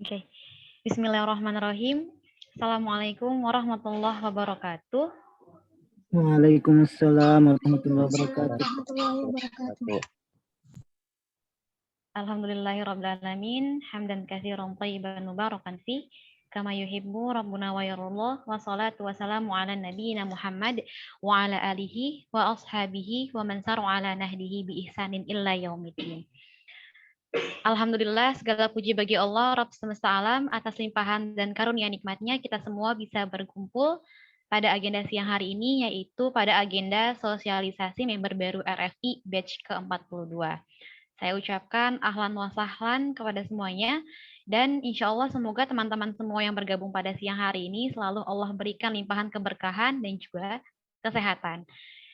Oke. Bismillahirrahmanirrahim. Assalamualaikum warahmatullahi wabarakatuh. Waalaikumsalam warahmatullahi wabarakatuh. Warahmatullahi wabarakatuh. Alhamdulillahirrabbilalamin. Hamdan katsiran thayyiban mubarakan fi kama yuhibbu rabbuna wa yarullah. Wassalatu wassalamu ala nabiyyina Muhammad wa ala alihi wa ashabihi wa man saru ala nahdihi bi ihsanin illa yaumiddin. Alhamdulillah, segala puji bagi Allah, Rabb semesta alam, atas limpahan dan karunia nikmatnya kita semua bisa berkumpul pada agenda siang hari ini, yaitu pada agenda sosialisasi member baru RFI batch ke-42. Saya ucapkan ahlan wa sahlan kepada semuanya, dan insya Allah semoga teman-teman semua yang bergabung pada siang hari ini selalu Allah berikan limpahan keberkahan dan juga kesehatan.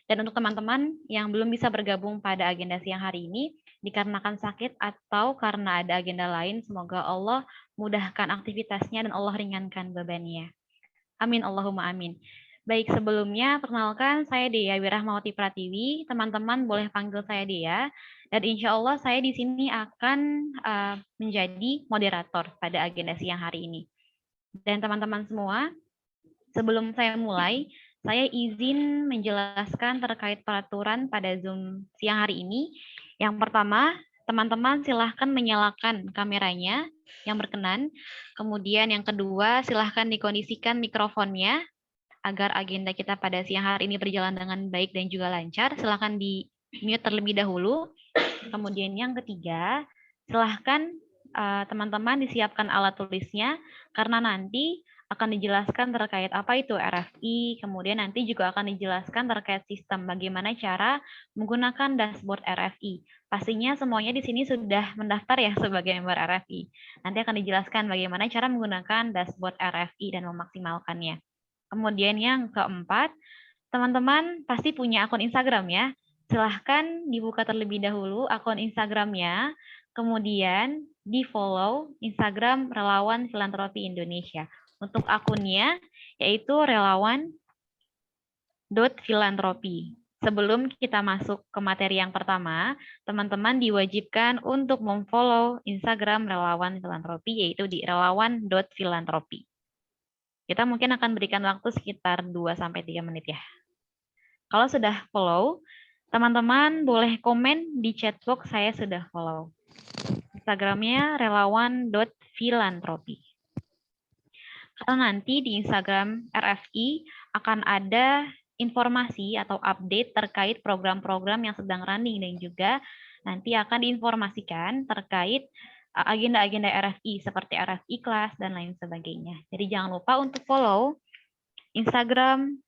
Dan untuk teman-teman yang belum bisa bergabung pada agenda siang hari ini, dikarenakan sakit atau karena ada agenda lain, semoga Allah mudahkan aktivitasnya dan Allah ringankan bebannya. Amin, Allahumma amin. Baik, sebelumnya perkenalkan saya Dea Wirahmawati Pratiwi. Teman-teman boleh panggil saya Dea. Dan insya Allah saya di sini akan menjadi moderator pada agenda siang hari ini. Dan teman-teman semua, sebelum saya mulai, saya izin menjelaskan terkait peraturan pada Zoom siang hari ini. Yang pertama, teman-teman silahkan menyalakan kameranya yang berkenan. Kemudian yang kedua, silahkan dikondisikan mikrofonnya agar agenda kita pada siang hari ini berjalan dengan baik dan juga lancar. Silahkan di mute terlebih dahulu. Kemudian yang ketiga, silahkan teman-teman disiapkan alat tulisnya karena nanti akan dijelaskan terkait apa itu RFI, kemudian nanti juga akan dijelaskan terkait sistem bagaimana cara menggunakan dashboard RFI. Pastinya semuanya di sini sudah mendaftar ya sebagai member RFI. Nanti akan dijelaskan bagaimana cara menggunakan dashboard RFI dan memaksimalkannya. Kemudian yang keempat, teman-teman pasti punya akun Instagram ya. Silahkan dibuka terlebih dahulu akun Instagramnya, kemudian di-follow Instagram Relawan Filantropi Indonesia. Untuk akunnya yaitu relawan.filantropi. Sebelum kita masuk ke materi yang pertama, teman-teman diwajibkan untuk memfollow Instagram Relawan Filantropi yaitu di relawan.filantropi. Kita mungkin akan berikan waktu sekitar 2-3 menit ya. Kalau sudah follow, teman-teman boleh komen di chat box saya sudah follow. Instagramnya relawan.filantropi. Karena nanti di Instagram RFI akan ada informasi atau update terkait program-program yang sedang running dan juga nanti akan diinformasikan terkait agenda-agenda RFI seperti RFI kelas dan lain sebagainya. Jadi jangan lupa untuk follow Instagram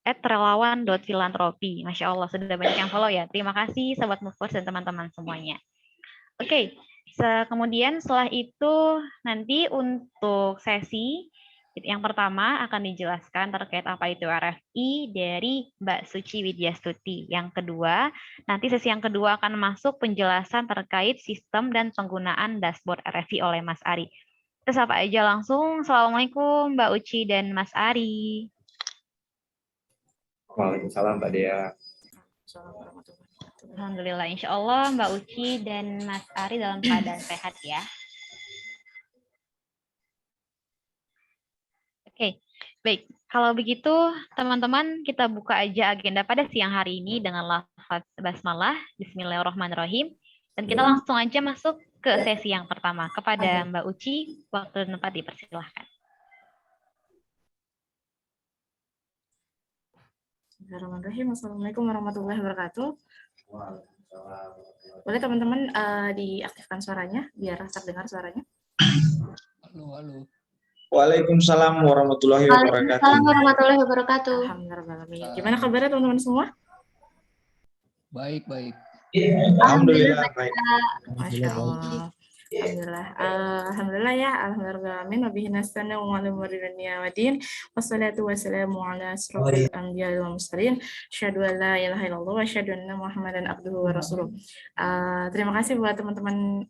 @relawan.filantropi. Masya Allah, sudah banyak yang follow ya. Terima kasih Sobat Movers dan teman-teman semuanya. Oke. Kemudian setelah itu nanti untuk sesi yang pertama akan dijelaskan terkait apa itu RFI dari Mbak Suci Widyastuti. Yang kedua, nanti sesi yang kedua akan masuk penjelasan terkait sistem dan penggunaan dashboard RFI oleh Mas Ari. Terus apa aja langsung. Assalamualaikum Mbak Uci dan Mas Ari. Waalaikumsalam Mbak Dea. Alhamdulillah, insya Allah Mbak Uci dan Mas Ari dalam keadaan sehat ya. Oke, baik. Kalau begitu, teman-teman, kita buka aja agenda pada siang hari ini dengan lafaz basmalah, Bismillahirrahmanirrahim. Dan kita langsung aja masuk ke sesi yang pertama. Kepada Mbak Uci, waktu dan tempat dipersilahkan. Bismillahirrahmanirrahim. Assalamualaikum warahmatullahi wabarakatuh. Boleh teman-teman diaktifkan suaranya biar terdengar suaranya. Halo. Waalaikumsalam warahmatullahi wabarakatuh. Waalaikumsalam warahmatullahi wabarakatuh. Alhamdulillah. Gimana kabarnya teman-teman semua? Baik. Alhamdulillah baik. Masya Allah. Alhamdulillah ya. Alhamdulillah. Wabihi nasta'inu wa ala umuri dunya waddin. Wassalatu wassalamu ala asrofil anbiya'i wal mursalin. Asyhadu an la ilaha illallah wa asyhadu anna Muhammadan abduhu wa rasuluh. Terima kasih buat teman-teman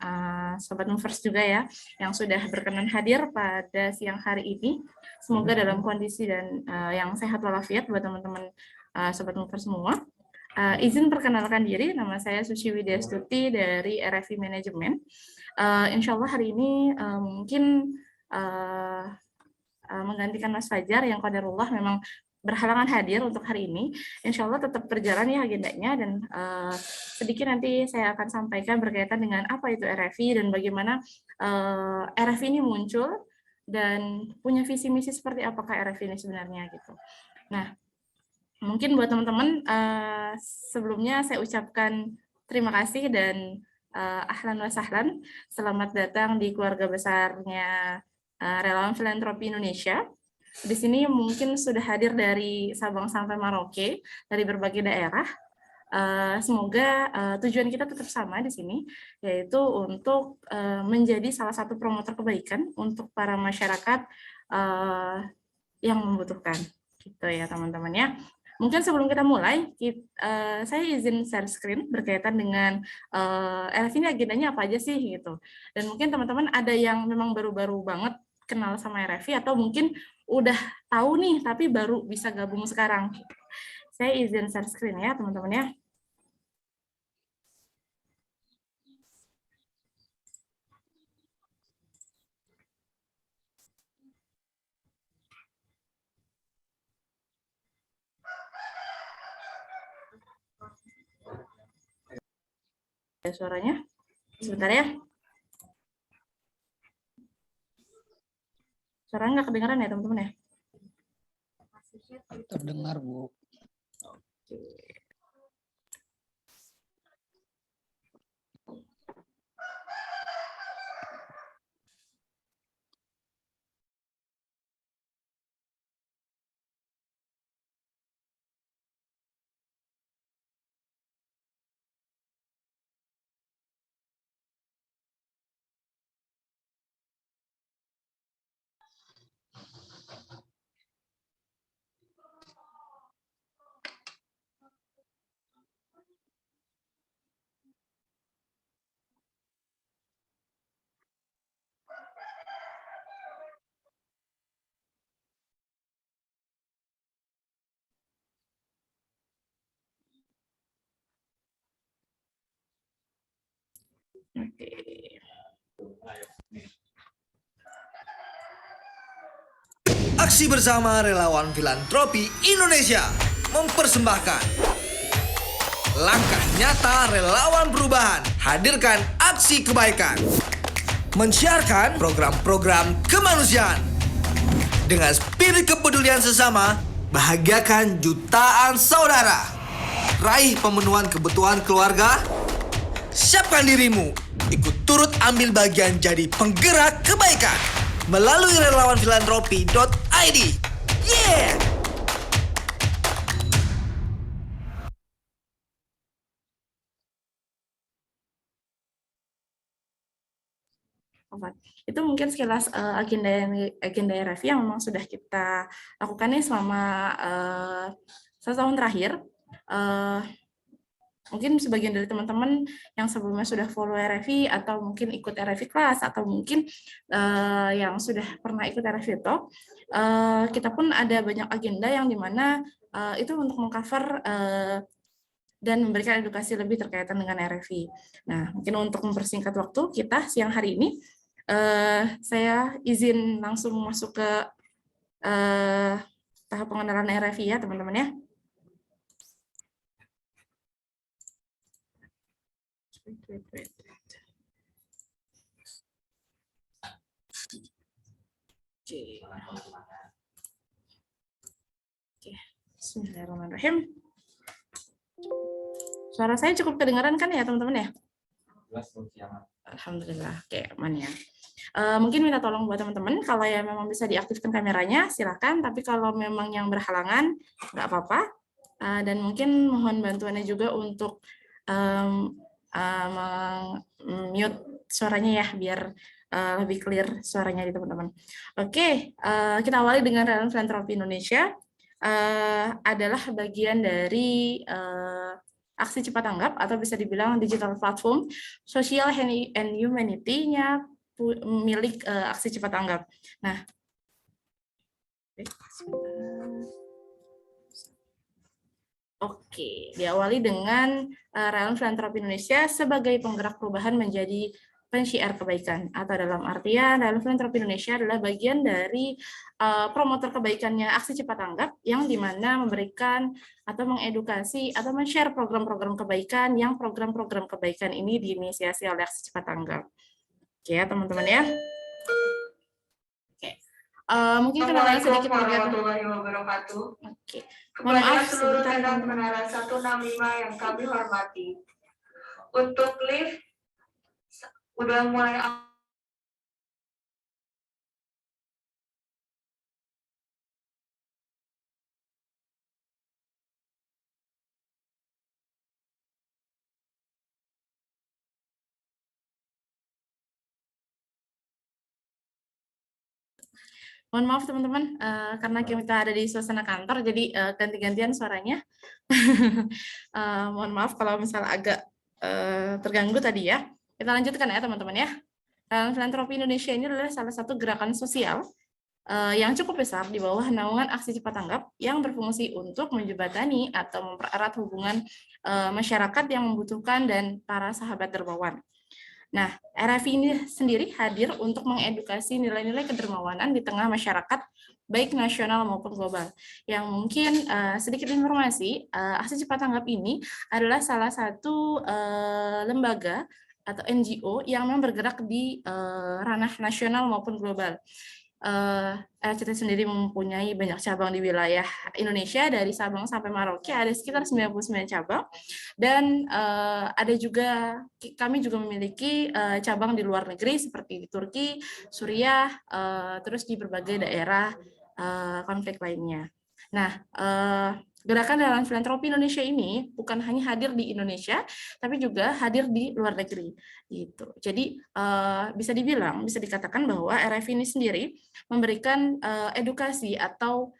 Sobat Movers juga ya yang sudah berkenan hadir pada siang hari ini. Semoga dalam kondisi dan yang sehat walafiat buat teman-teman Sobat Movers semua. Izin perkenalkan diri, nama saya Suci Widyastuti dari RFI Manajemen. Insya Allah hari ini mungkin menggantikan Mas Fajar yang qadarullah memang berhalangan hadir untuk hari ini. Insya Allah tetap berjalan ya agendanya, dan sedikit nanti saya akan sampaikan berkaitan dengan apa itu RFI dan bagaimana RFI ini muncul dan punya visi misi seperti apakah RFI ini sebenarnya gitu. Nah, mungkin buat teman-teman sebelumnya saya ucapkan terima kasih dan ahlan wa sahlan, selamat datang di keluarga besarnya Relawan Filantropi Indonesia. Di sini mungkin sudah hadir dari Sabang sampai Merauke, dari berbagai daerah. Semoga tujuan kita tetap sama di sini, yaitu untuk menjadi salah satu promotor kebaikan untuk para masyarakat yang membutuhkan. Gitu ya teman-teman ya. Mungkin sebelum kita mulai, saya izin share screen berkaitan dengan RFI ini agendanya apa aja sih gitu. Dan mungkin teman-teman ada yang memang baru-baru banget kenal sama RFI atau mungkin udah tahu nih tapi baru bisa gabung sekarang. Saya izin share screen ya teman-teman ya. Suaranya sebentar ya. Suaranya nggak kedengaran ya teman-teman ya? Terdengar, Bu. Oke. Aksi bersama Relawan Filantropi Indonesia mempersembahkan langkah nyata relawan perubahan, hadirkan aksi kebaikan, mensiarkan program-program kemanusiaan dengan spirit kepedulian sesama, bahagiakan jutaan saudara, raih pemenuhan kebutuhan keluarga. Siapkan dirimu, ikut turut ambil bagian jadi penggerak kebaikan melalui relawanfilantropi.id. Yeah! Itu mungkin sekilas agenda RFI yang memang sudah kita lakukan nih selama 1 tahun terakhir. Mungkin sebagian dari teman-teman yang sebelumnya sudah follow RFI atau mungkin ikut RFI kelas atau mungkin yang sudah pernah ikut RFI Talk, kita pun ada banyak agenda yang dimana itu untuk mengcover dan memberikan edukasi lebih terkaitan dengan RFI. Nah, mungkin untuk mempersingkat waktu kita siang hari ini, saya izin langsung masuk ke tahap pengenalan RFI ya teman-teman ya. Oke, bismillahirrahmanirrahim. Suara saya cukup kedengaran kan ya teman-teman ya? Alhamdulillah, oke aman ya. Mungkin minta tolong buat teman-teman, kalau yang memang bisa diaktifkan kameranya silakan, tapi kalau memang yang berhalangan nggak apa-apa. Dan mungkin mohon bantuannya juga untuk mute suaranya ya, biar lebih clear suaranya di teman-teman. Oke, kita awali dengan Relawan Filantropi Indonesia. Adalah bagian dari aksi cepat tanggap atau bisa dibilang digital platform social and humanity-nya milik aksi cepat tanggap. Nah, Oke, diawali dengan Relawan Filantropi Indonesia sebagai penggerak perubahan menjadi pensiar kebaikan, atau dalam artian Relawan Filantropi Indonesia adalah bagian dari promotor kebaikannya Aksi Cepat Tanggap, yang dimana memberikan atau mengedukasi atau men-share program-program kebaikan, yang program-program kebaikan ini diinisiasi oleh Aksi Cepat Tanggap. Oke ya teman-teman ya. Oke. Mungkin kenalan sedikit warahmatullahi wabarakatuh. Oke. Mohon maaf seluruh rekan menara 165 yang kami hormati. Untuk lift udah mulai. Mohon maaf teman-teman, karena kita ada di suasana kantor, jadi ganti-gantian suaranya. Mohon maaf kalau misalnya agak terganggu tadi ya. Kita lanjutkan ya teman-teman ya. Filantropi Indonesia ini adalah salah satu gerakan sosial yang cukup besar di bawah naungan Aksi Cepat Tanggap, yang berfungsi untuk menjembatani atau mempererat hubungan masyarakat yang membutuhkan dan para sahabat dermawan. Nah, RFI ini sendiri hadir untuk mengedukasi nilai-nilai kedermawanan di tengah masyarakat, baik nasional maupun global. Yang mungkin sedikit informasi, Aksi Cepat Tanggap ini adalah salah satu lembaga atau NGO yang memang bergerak di ranah nasional maupun global. RCT sendiri mempunyai banyak cabang di wilayah Indonesia, dari Sabang sampai Merauke ada sekitar 99 cabang, dan ada juga, kami juga memiliki cabang di luar negeri seperti di Turki, Suriah, terus di berbagai daerah konflik lainnya. Nah, gerakan Relawan Filantropi Indonesia ini bukan hanya hadir di Indonesia, tapi juga hadir di luar negeri. Gitu. Jadi bisa dikatakan bahwa RFI ini sendiri memberikan edukasi atau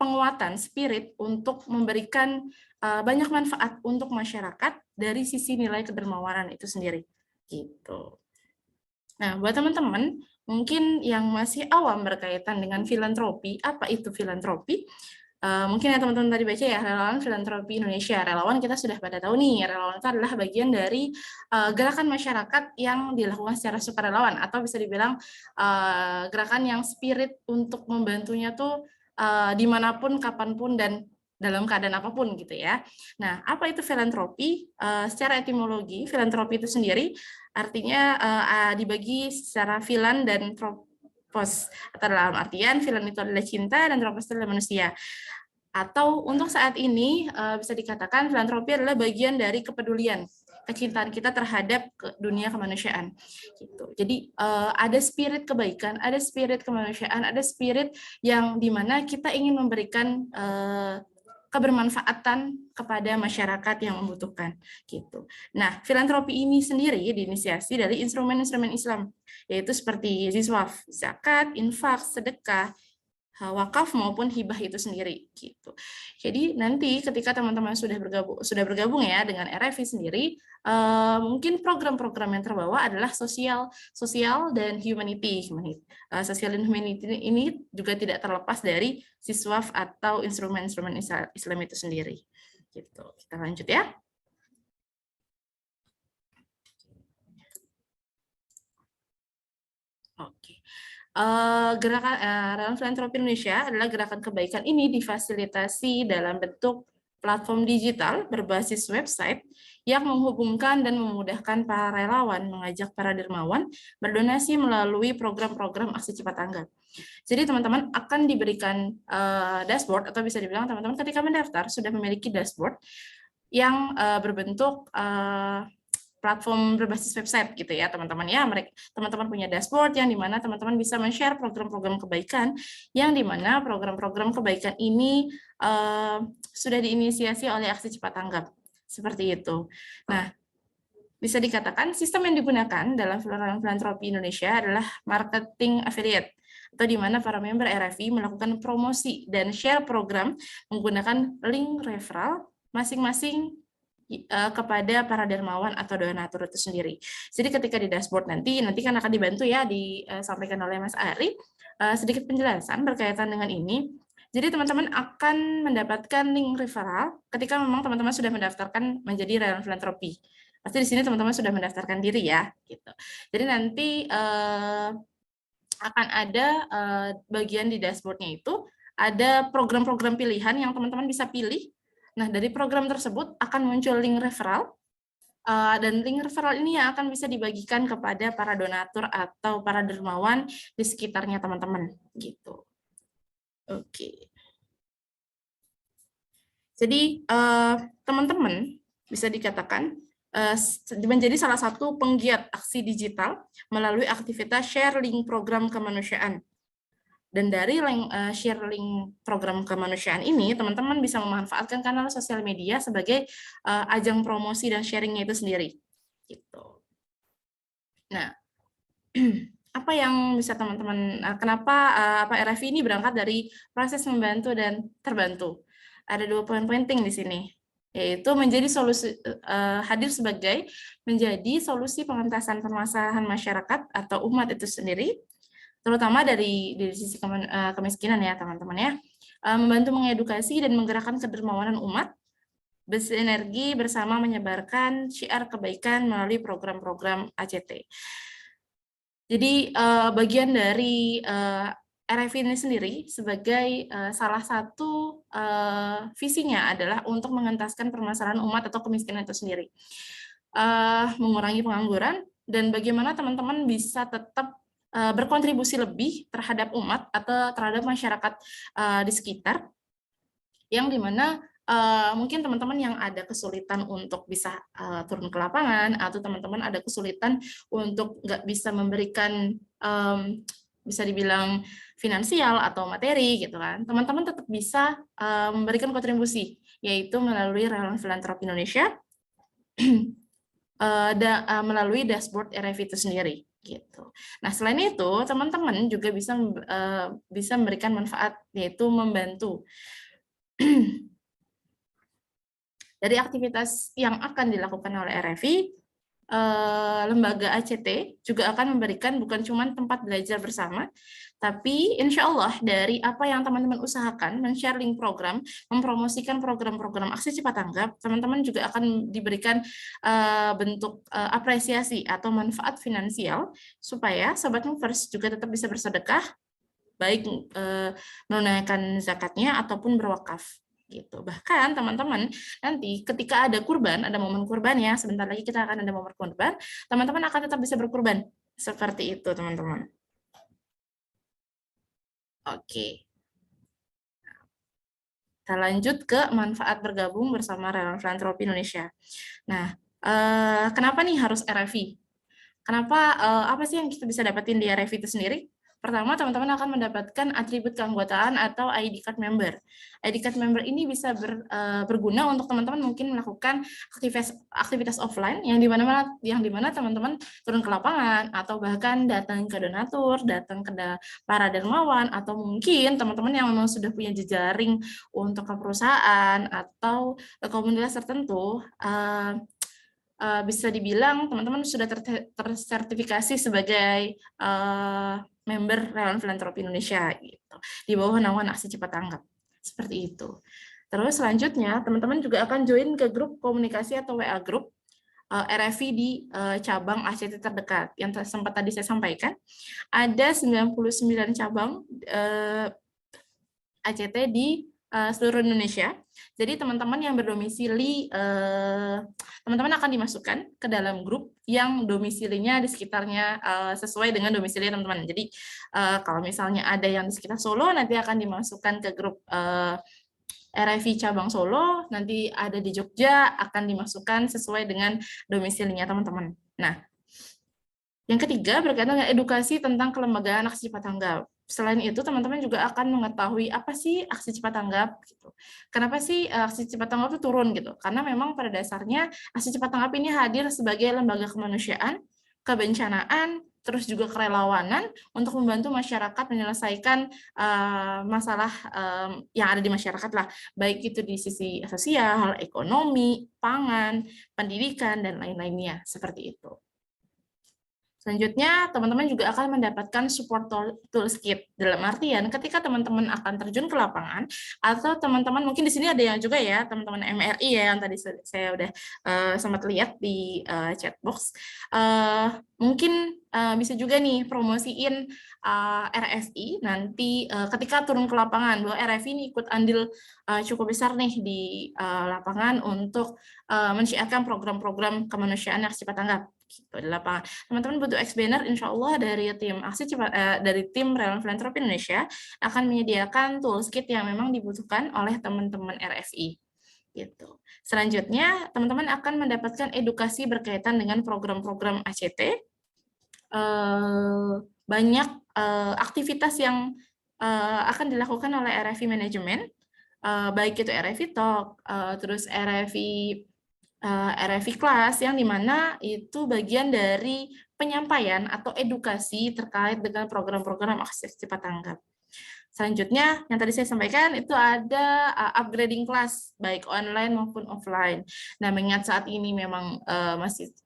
penguatan spirit untuk memberikan banyak manfaat untuk masyarakat dari sisi nilai kedermawanan itu sendiri. Gitu. Nah, buat teman-teman mungkin yang masih awam berkaitan dengan filantropi, apa itu filantropi? Mungkin ya teman-teman tadi baca ya, Relawan Filantropi Indonesia. Relawan kita sudah pada tahu nih, relawan itu adalah bagian dari gerakan masyarakat yang dilakukan secara sukarelawan, atau bisa dibilang gerakan yang spirit untuk membantunya tuh dimanapun, kapanpun, dan dalam keadaan apapun gitu ya. Nah, apa itu filantropi? Secara etimologi, filantropi itu sendiri artinya dibagi secara filan dan tropos, atau dalam artian filan itu adalah cinta dan tropos itu adalah manusia. Atau untuk saat ini bisa dikatakan filantropi adalah bagian dari kepedulian, kecintaan kita terhadap dunia kemanusiaan. Gitu. Jadi ada spirit kebaikan, ada spirit kemanusiaan, ada spirit yang dimana kita ingin memberikan kebermanfaatan kepada masyarakat yang membutuhkan. Gitu. Nah, filantropi ini sendiri diinisiasi dari instrumen-instrumen Islam, yaitu seperti ziswaf, zakat, infak, sedekah, wakaf maupun hibah itu sendiri gitu. Jadi nanti ketika teman-teman sudah bergabung ya dengan RFI sendiri, mungkin program-program yang terbawa adalah sosial dan humanity. Sosial dan humanity ini juga tidak terlepas dari siswaf atau instrumen-instrumen Islam itu sendiri. Gitu. Kita lanjut ya. Oke. Gerakan Relawan Filantropi Indonesia adalah gerakan kebaikan ini difasilitasi dalam bentuk platform digital berbasis website yang menghubungkan dan memudahkan para relawan mengajak para dermawan berdonasi melalui program-program Aksi Cepat Tanggap. Jadi teman-teman akan diberikan dashboard, atau bisa dibilang teman-teman ketika mendaftar sudah memiliki dashboard yang berbentuk platform berbasis website gitu ya teman-teman ya. Teman-teman punya dashboard yang dimana teman-teman bisa men-share program-program kebaikan, yang dimana program-program kebaikan ini sudah diinisiasi oleh Aksi Cepat Tanggap seperti itu. Nah, bisa dikatakan sistem yang digunakan dalam filantropi Indonesia adalah marketing affiliate, atau di mana para member RFI melakukan promosi dan share program menggunakan link referral masing-masing kepada para dermawan atau donatur itu sendiri. Jadi ketika di dashboard nanti kan akan dibantu ya, disampaikan oleh Mas Ari sedikit penjelasan berkaitan dengan ini. Jadi teman-teman akan mendapatkan link referral ketika memang teman-teman sudah mendaftarkan menjadi relawan filantropi. Pasti di sini teman-teman sudah mendaftarkan diri ya, gitu. Jadi nanti akan ada bagian di dashboardnya itu ada program-program pilihan yang teman-teman bisa pilih. Nah, dari program tersebut akan muncul link referral, dan link referral ini yang akan bisa dibagikan kepada para donatur atau para dermawan di sekitarnya teman-teman, gitu. Oke. Jadi teman-teman bisa dikatakan menjadi salah satu penggiat aksi digital melalui aktivitas share link program kemanusiaan. Dan dari share link program kemanusiaan ini, teman-teman bisa memanfaatkan kanal sosial media sebagai ajang promosi dan sharingnya itu sendiri. Gitu. Nah, apa yang bisa teman-teman, kenapa RFI ini berangkat dari proses membantu dan terbantu? Ada 2 poin penting di sini, yaitu menjadi solusi hadir sebagai menjadi solusi pengentasan permasalahan masyarakat atau umat itu sendiri, terutama dari sisi kemiskinan ya teman-teman ya, membantu mengedukasi dan menggerakkan kedermawanan umat, bersinergi bersama menyebarkan syiar kebaikan melalui program-program ACT. Jadi bagian dari RFI ini sendiri sebagai salah satu visinya adalah untuk mengentaskan permasalahan umat atau kemiskinan itu sendiri, mengurangi pengangguran, dan bagaimana teman-teman bisa tetap berkontribusi lebih terhadap umat atau terhadap masyarakat di sekitar, yang dimana mungkin teman-teman yang ada kesulitan untuk bisa turun ke lapangan, atau teman-teman ada kesulitan untuk nggak bisa memberikan bisa dibilang finansial atau materi gitu kan, teman-teman tetap bisa memberikan kontribusi, yaitu melalui Relawan Filantropi Indonesia melalui dashboard RFI itu sendiri. Gitu. Nah, selain itu, teman-teman juga bisa memberikan manfaat, yaitu membantu. Dari aktivitas yang akan dilakukan oleh RFI, lembaga ACT juga akan memberikan bukan cuma tempat belajar bersama, tapi insya Allah dari apa yang teman-teman usahakan, men-share link program, mempromosikan program-program aksi cepat tanggap, teman-teman juga akan diberikan bentuk apresiasi atau manfaat finansial, supaya Sobat Movers juga tetap bisa bersedekah, baik menunaikan zakatnya ataupun berwakaf. Gitu. Bahkan teman-teman nanti ketika ada kurban, ada momen kurban ya, sebentar lagi kita akan ada momen kurban, teman-teman akan tetap bisa berkurban. Seperti itu teman-teman. Oke. Kita lanjut ke manfaat bergabung bersama Relawan Filantropi Indonesia. Nah, kenapa nih harus RFI? Kenapa, apa sih yang kita bisa dapetin di RFI itu sendiri? Pertama, teman-teman akan mendapatkan atribut keanggotaan atau ID card member. ID card member ini bisa berguna untuk teman-teman mungkin melakukan aktivitas offline yang dimana teman-teman turun ke lapangan, atau bahkan datang ke donatur, datang ke para dermawan, atau mungkin teman-teman yang memang sudah punya jejaring untuk ke perusahaan atau ke komunitas tertentu, bisa dibilang teman-teman sudah tersertifikasi sebagai member Relawan Filantropi Indonesia gitu, di bawah naungan aksi cepat tanggap, seperti itu. Terus selanjutnya teman-teman juga akan join ke grup komunikasi atau WA group RFI di cabang ACT terdekat. Yang sempat tadi saya sampaikan, ada 99 cabang ACT di seluruh Indonesia. Jadi teman-teman yang berdomisili, teman-teman akan dimasukkan ke dalam grup yang domisilinya di sekitarnya sesuai dengan domisili teman-teman. Jadi kalau misalnya ada yang di sekitar Solo, nanti akan dimasukkan ke grup RFI cabang Solo, nanti ada di Jogja, akan dimasukkan sesuai dengan domisilinya teman-teman. Nah, yang ketiga berkaitan dengan edukasi tentang kelembagaan aksi cepat tanggap. Selain itu, teman-teman juga akan mengetahui apa sih aksi cepat tanggap gitu. Kenapa sih aksi cepat tanggap itu turun gitu? Karena memang pada dasarnya aksi cepat tanggap ini hadir sebagai lembaga kemanusiaan, kebencanaan, terus juga kerelawanan untuk membantu masyarakat menyelesaikan masalah yang ada di masyarakat lah, baik itu di sisi sosial, ekonomi, pangan, pendidikan, dan lain-lainnya seperti itu. Selanjutnya, teman-teman juga akan mendapatkan support tools kit. Dalam artian, ketika teman-teman akan terjun ke lapangan, atau teman-teman, mungkin di sini ada yang juga ya, teman-teman MRI ya, yang tadi saya udah sempat lihat di chat box. Mungkin bisa juga nih promosiin RFI nanti ketika turun ke lapangan, bahwa RFI ini ikut andil cukup besar nih di lapangan untuk men-share-kan program-program kemanusiaan yang cepat tanggap gitu di lapangan. Teman-teman butuh explainer, insya Allah dari tim dari tim Relawan Filantropi Indonesia akan menyediakan tools kit yang memang dibutuhkan oleh teman-teman RFI. Gitu. Selanjutnya, teman-teman akan mendapatkan edukasi berkaitan dengan program-program ACT. Banyak aktivitas yang akan dilakukan oleh RFI Manajemen, baik itu RFI Talk, terus RFI Class, yang dimana itu bagian dari penyampaian atau edukasi terkait dengan program-program akses cepat tanggap. Selanjutnya, yang tadi saya sampaikan, itu ada upgrading kelas, baik online maupun offline. Nah, mengingat saat ini memang masih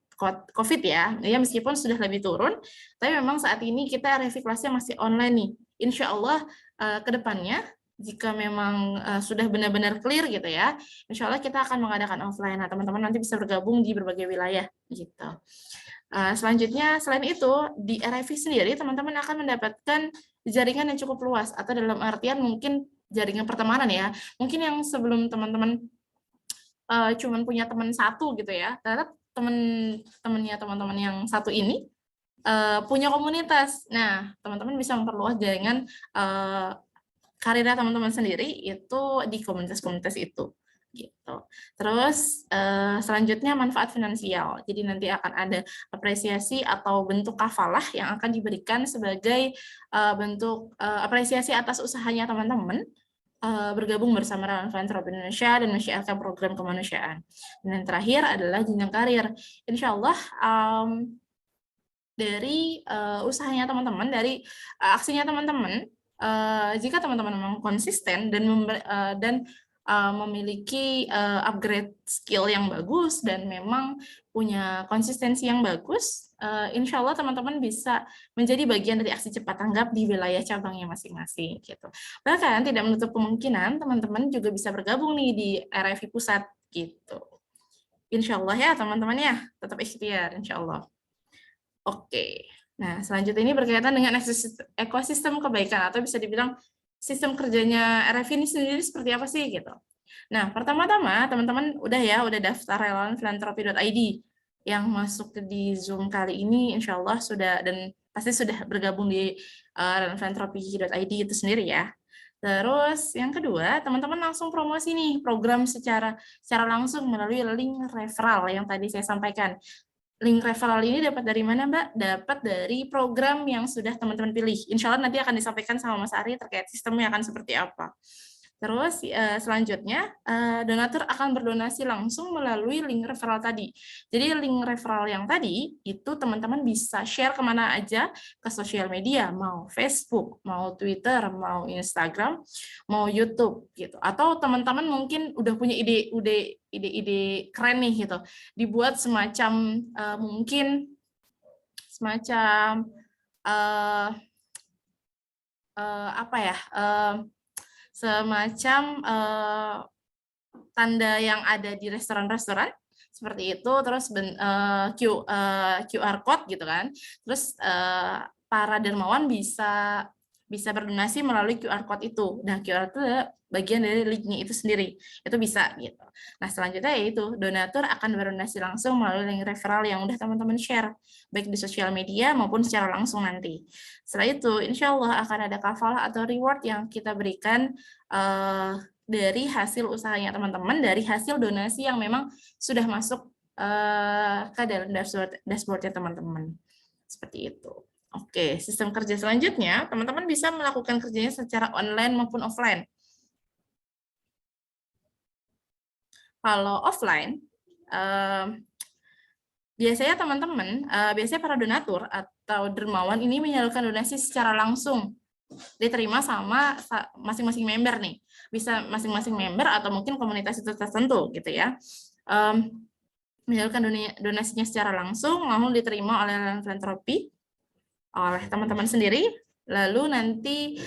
COVID ya, meskipun sudah lebih turun, tapi memang saat ini kita RFI kelasnya masih online nih. Insya Allah ke depannya, jika memang sudah benar-benar clear gitu ya, insya Allah kita akan mengadakan offline. Nah, teman-teman nanti bisa bergabung di berbagai wilayah gitu. Selanjutnya, selain itu, di RFI sendiri, teman-teman akan mendapatkan jaringan yang cukup luas, atau dalam artian mungkin jaringan pertemanan ya. Mungkin yang sebelum teman-teman cuman punya teman satu gitu ya, ternyata teman-teman yang satu ini punya komunitas. Nah, teman-teman bisa memperluas jaringan karirnya teman-teman sendiri itu di komunitas-komunitas itu. Gitu. Terus selanjutnya manfaat finansial. Jadi nanti akan ada apresiasi atau bentuk kafalah yang akan diberikan sebagai bentuk apresiasi atas usahanya teman-teman bergabung bersama Relawan Filantropi Indonesia dan menyiarkan program kemanusiaan. Dan yang terakhir adalah jenjang karir. Insya Allah dari usahanya teman-teman, dari aksinya teman-teman, jika teman-teman memang konsisten dan memiliki upgrade skill yang bagus dan memang punya konsistensi yang bagus, insya Allah teman-teman bisa menjadi bagian dari aksi cepat tanggap di wilayah cabangnya masing-masing gitu. Bahkan tidak menutup kemungkinan teman-teman juga bisa bergabung nih di RFI pusat gitu. Insya Allah ya teman-teman ya, tetap ikhtiar insya Allah. Oke, nah selanjutnya ini berkaitan dengan ekosistem kebaikan, atau bisa dibilang sistem kerjanya RFI ini sendiri seperti apa sih gitu. Nah, pertama-tama teman-teman udah daftar relawan filantropi.id yang masuk di Zoom kali ini, insya Allah sudah, dan pasti sudah bergabung di relawan filantropi.id itu sendiri ya. Terus yang kedua, teman-teman langsung promosi nih program secara langsung melalui link referral yang tadi saya sampaikan. Link referral ini dapat dari mana, Mbak? Dapat dari program yang sudah teman-teman pilih. Insya Allah nanti akan disampaikan sama Mas Ari terkait sistemnya akan seperti apa. Terus selanjutnya, donatur akan berdonasi langsung melalui link referral tadi. Jadi link referral yang tadi, itu teman-teman bisa share kemana aja, ke sosial media, mau Facebook, mau Twitter, mau Instagram, mau YouTube, gitu. Atau teman-teman mungkin udah punya ide keren nih, gitu. Dibuat semacam, mungkin semacam, apa ya, semacam tanda yang ada di restoran-restoran seperti itu, terus QR code gitu kan, terus para dermawan bisa berdonasi melalui QR code itu. Nah, QR itu bagian dari linknya itu sendiri, itu bisa gitu. Nah, selanjutnya yaitu donatur akan berdonasi langsung melalui link referral yang udah teman-teman share, baik di sosial media maupun secara langsung nanti. Setelah itu, insya Allah akan ada kafalah atau reward yang kita berikan dari hasil usahanya teman-teman, dari hasil donasi yang memang sudah masuk ke dalam dashboard-nya teman-teman. Seperti itu. Oke, sistem kerja selanjutnya, teman-teman bisa melakukan kerjanya secara online maupun offline. Kalau offline, biasanya teman-teman, biasanya para donatur atau dermawan ini menyalurkan donasi secara langsung, diterima sama masing-masing member nih. Bisa masing-masing member atau mungkin komunitas itu tertentu gitu ya. menyalurkan donasinya secara langsung, lalu diterima oleh Relawan Filantropi, oleh teman-teman sendiri. Lalu nanti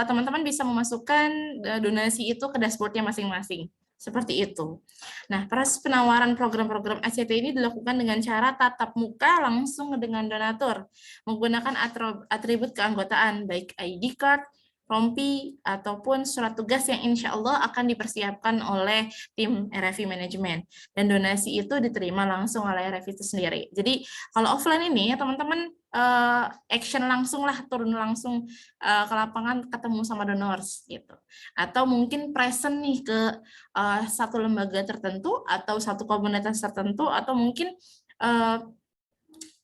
teman-teman bisa memasukkan donasi itu ke dashboardnya masing-masing. Seperti itu. Nah, proses penawaran program-program ACT ini dilakukan dengan cara tatap muka langsung dengan donatur, menggunakan atribut keanggotaan, baik ID card, rompi, ataupun surat tugas yang insya Allah akan dipersiapkan oleh tim RFI Manajemen. Dan donasi itu diterima langsung oleh RFI itu sendiri. Jadi, kalau offline ini, teman-teman action langsung lah, turun langsung ke lapangan ketemu sama donors gitu. Atau mungkin present nih ke satu lembaga tertentu atau satu komunitas tertentu atau mungkin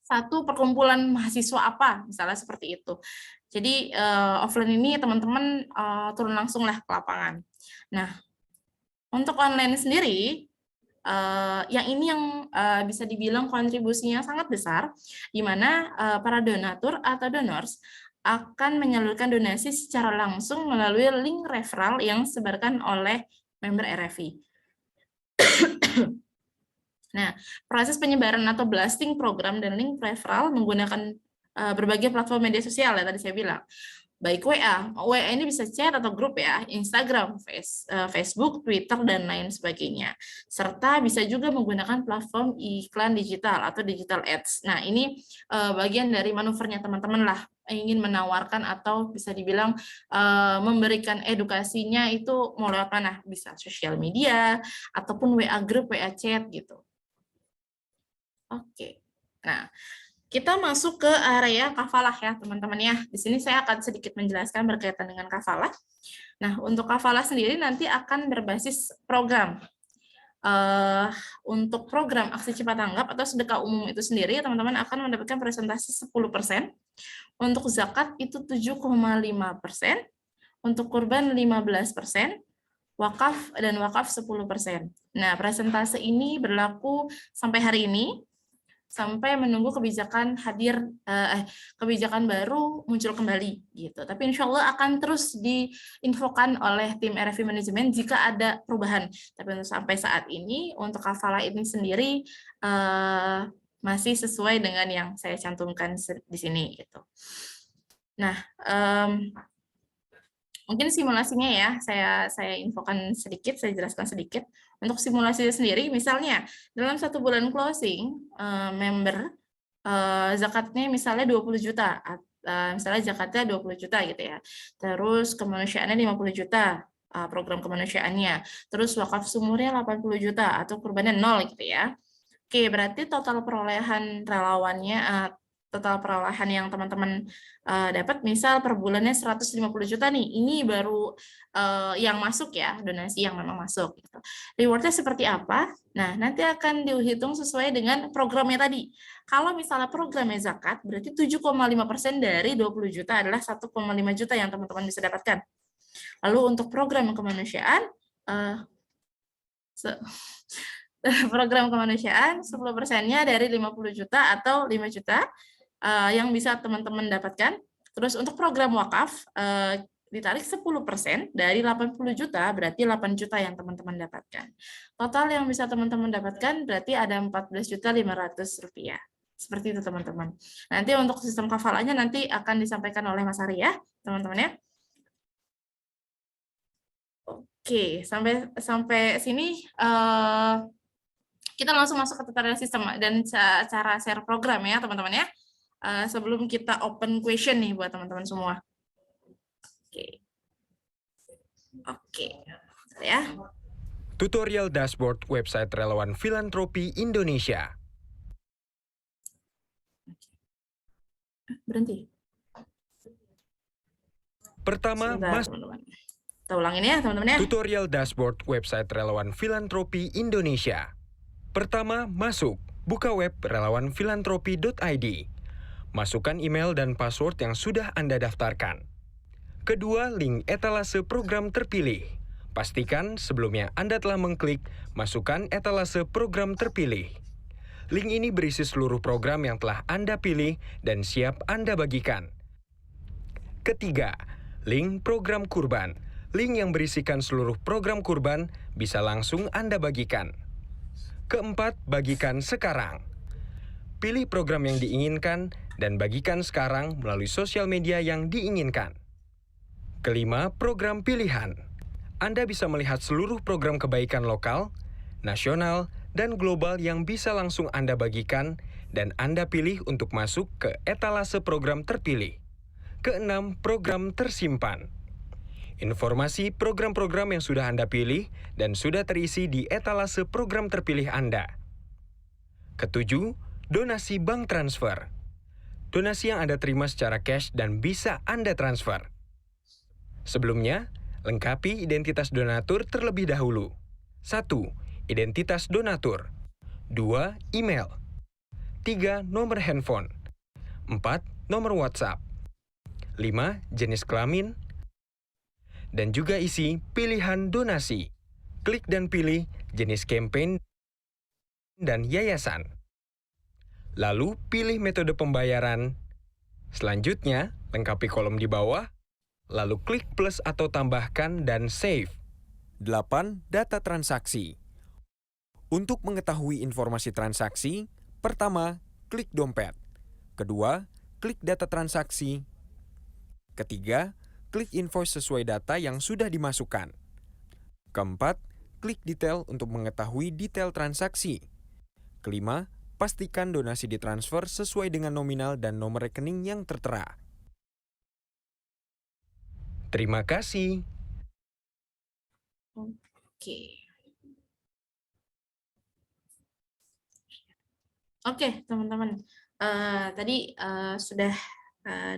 satu perkumpulan mahasiswa apa, misalnya seperti itu. Jadi offline ini teman-teman turun langsung lah ke lapangan. Nah, untuk online sendiri, yang ini yang bisa dibilang kontribusinya sangat besar, di mana para donatur atau donors akan menyalurkan donasi secara langsung melalui link referral yang disebarkan oleh member RFI. Nah, proses penyebaran atau blasting program dan link referral menggunakan berbagai platform media sosial ya tadi saya bilang. Baik WA ini bisa chat atau grup ya, Instagram, Facebook, Twitter, dan lain sebagainya. Serta bisa juga menggunakan platform iklan digital atau digital ads. Nah, ini bagian dari manuvernya teman-teman lah, ingin menawarkan atau bisa dibilang memberikan edukasinya itu mau lewat mana? Bisa sosial media, ataupun WA group, WA chat gitu. Oke, nah kita masuk ke area kafalah ya teman-teman ya. Di sini saya akan sedikit menjelaskan berkaitan dengan kafalah. Nah, untuk kafalah sendiri nanti akan berbasis program. Untuk program aksi cepat tanggap atau sedekah umum itu sendiri, teman-teman akan mendapatkan presentasi 10%. Untuk zakat itu 7,5%. Untuk kurban 15%. Wakaf dan wakaf 10%. Nah, presentase ini berlaku sampai hari ini, sampai menunggu kebijakan kebijakan baru muncul kembali gitu. Tapi insya Allah akan terus diinfokan oleh tim RFI Manajemen jika ada perubahan. Tapi untuk sampai saat ini untuk kafalah ini sendiri masih sesuai dengan yang saya cantumkan di sini gitu. Nah, mungkin simulasinya ya, saya infokan sedikit, saya jelaskan sedikit. Untuk simulasinya sendiri, misalnya dalam 1 bulan closing, member zakatnya misalnya 20 juta, misalnya zakatnya 20 juta gitu ya. Terus kemanusiaannya 50 juta, program kemanusiaannya. Terus wakaf sumurnya 80 juta atau kurbannya 0 gitu ya. Oke, berarti total perolehan relawannya, total perolehan yang teman-teman dapat misal per bulannya 150 juta nih, ini baru yang masuk ya, donasi yang memang masuk gitu. Rewardnya seperti apa? Nah, nanti akan dihitung sesuai dengan programnya tadi. Kalau misalnya programnya zakat, berarti 7,5% dari 20 juta adalah 1,5 juta yang teman-teman bisa dapatkan. Lalu untuk program kemanusiaan, program kemanusiaan 10%-nya dari 50 juta atau 5 juta yang bisa teman-teman dapatkan. Terus untuk program wakaf ditarik 10% dari 80 juta, berarti 8 juta yang teman-teman dapatkan. Total yang bisa teman-teman dapatkan berarti ada 14.500.000 rupiah. Seperti itu teman-teman. Nanti untuk sistem kafalahnya nanti akan disampaikan oleh Mas Ari ya, teman-teman ya. Oke, sampai sini kita langsung masuk ke tutorial sistem dan cara share program ya teman-teman ya. Sebelum kita open question nih buat teman-teman semua. Oke, ya. Tutorial dashboard website Relawan Filantropi Indonesia. Berhenti. Pertama, teman-teman. Kita ulangin ya teman-teman ya. Tutorial dashboard website Relawan Filantropi Indonesia. Pertama, masuk. Buka web relawanfilantropi.id. Masukkan email dan password yang sudah Anda daftarkan. Kedua, link etalase program terpilih. Pastikan sebelumnya Anda telah mengklik masukkan etalase program terpilih. Link ini berisi seluruh program yang telah Anda pilih dan siap Anda bagikan. Ketiga, link program kurban. Link yang berisikan seluruh program kurban bisa langsung Anda bagikan. Keempat, bagikan sekarang. Pilih program yang diinginkan dan bagikan sekarang melalui sosial media yang diinginkan. Kelima, program pilihan. Anda bisa melihat seluruh program kebaikan lokal, nasional, dan global yang bisa langsung Anda bagikan dan Anda pilih untuk masuk ke etalase program terpilih. Keenam, program tersimpan. Informasi program-program yang sudah Anda pilih dan sudah terisi di etalase program terpilih Anda. Ketujuh, donasi bank transfer. Donasi yang Anda terima secara cash dan bisa Anda transfer. Sebelumnya, lengkapi identitas donatur terlebih dahulu. 1. Identitas donatur. 2. Email. 3. Nomor handphone. 4. Nomor WhatsApp. 5. Jenis kelamin. Dan juga isi pilihan donasi. Klik dan pilih jenis campaign dan yayasan. Lalu pilih metode pembayaran. Selanjutnya, lengkapi kolom di bawah, lalu klik plus atau tambahkan dan save. 8. Data transaksi. Untuk mengetahui informasi transaksi, pertama, klik dompet. Kedua, klik data transaksi. Ketiga, klik invoice sesuai data yang sudah dimasukkan. Keempat, klik detail untuk mengetahui detail transaksi. Kelima, pastikan donasi ditransfer sesuai dengan nominal dan nomor rekening yang tertera. Terima kasih. Oke, teman-teman. Tadi sudah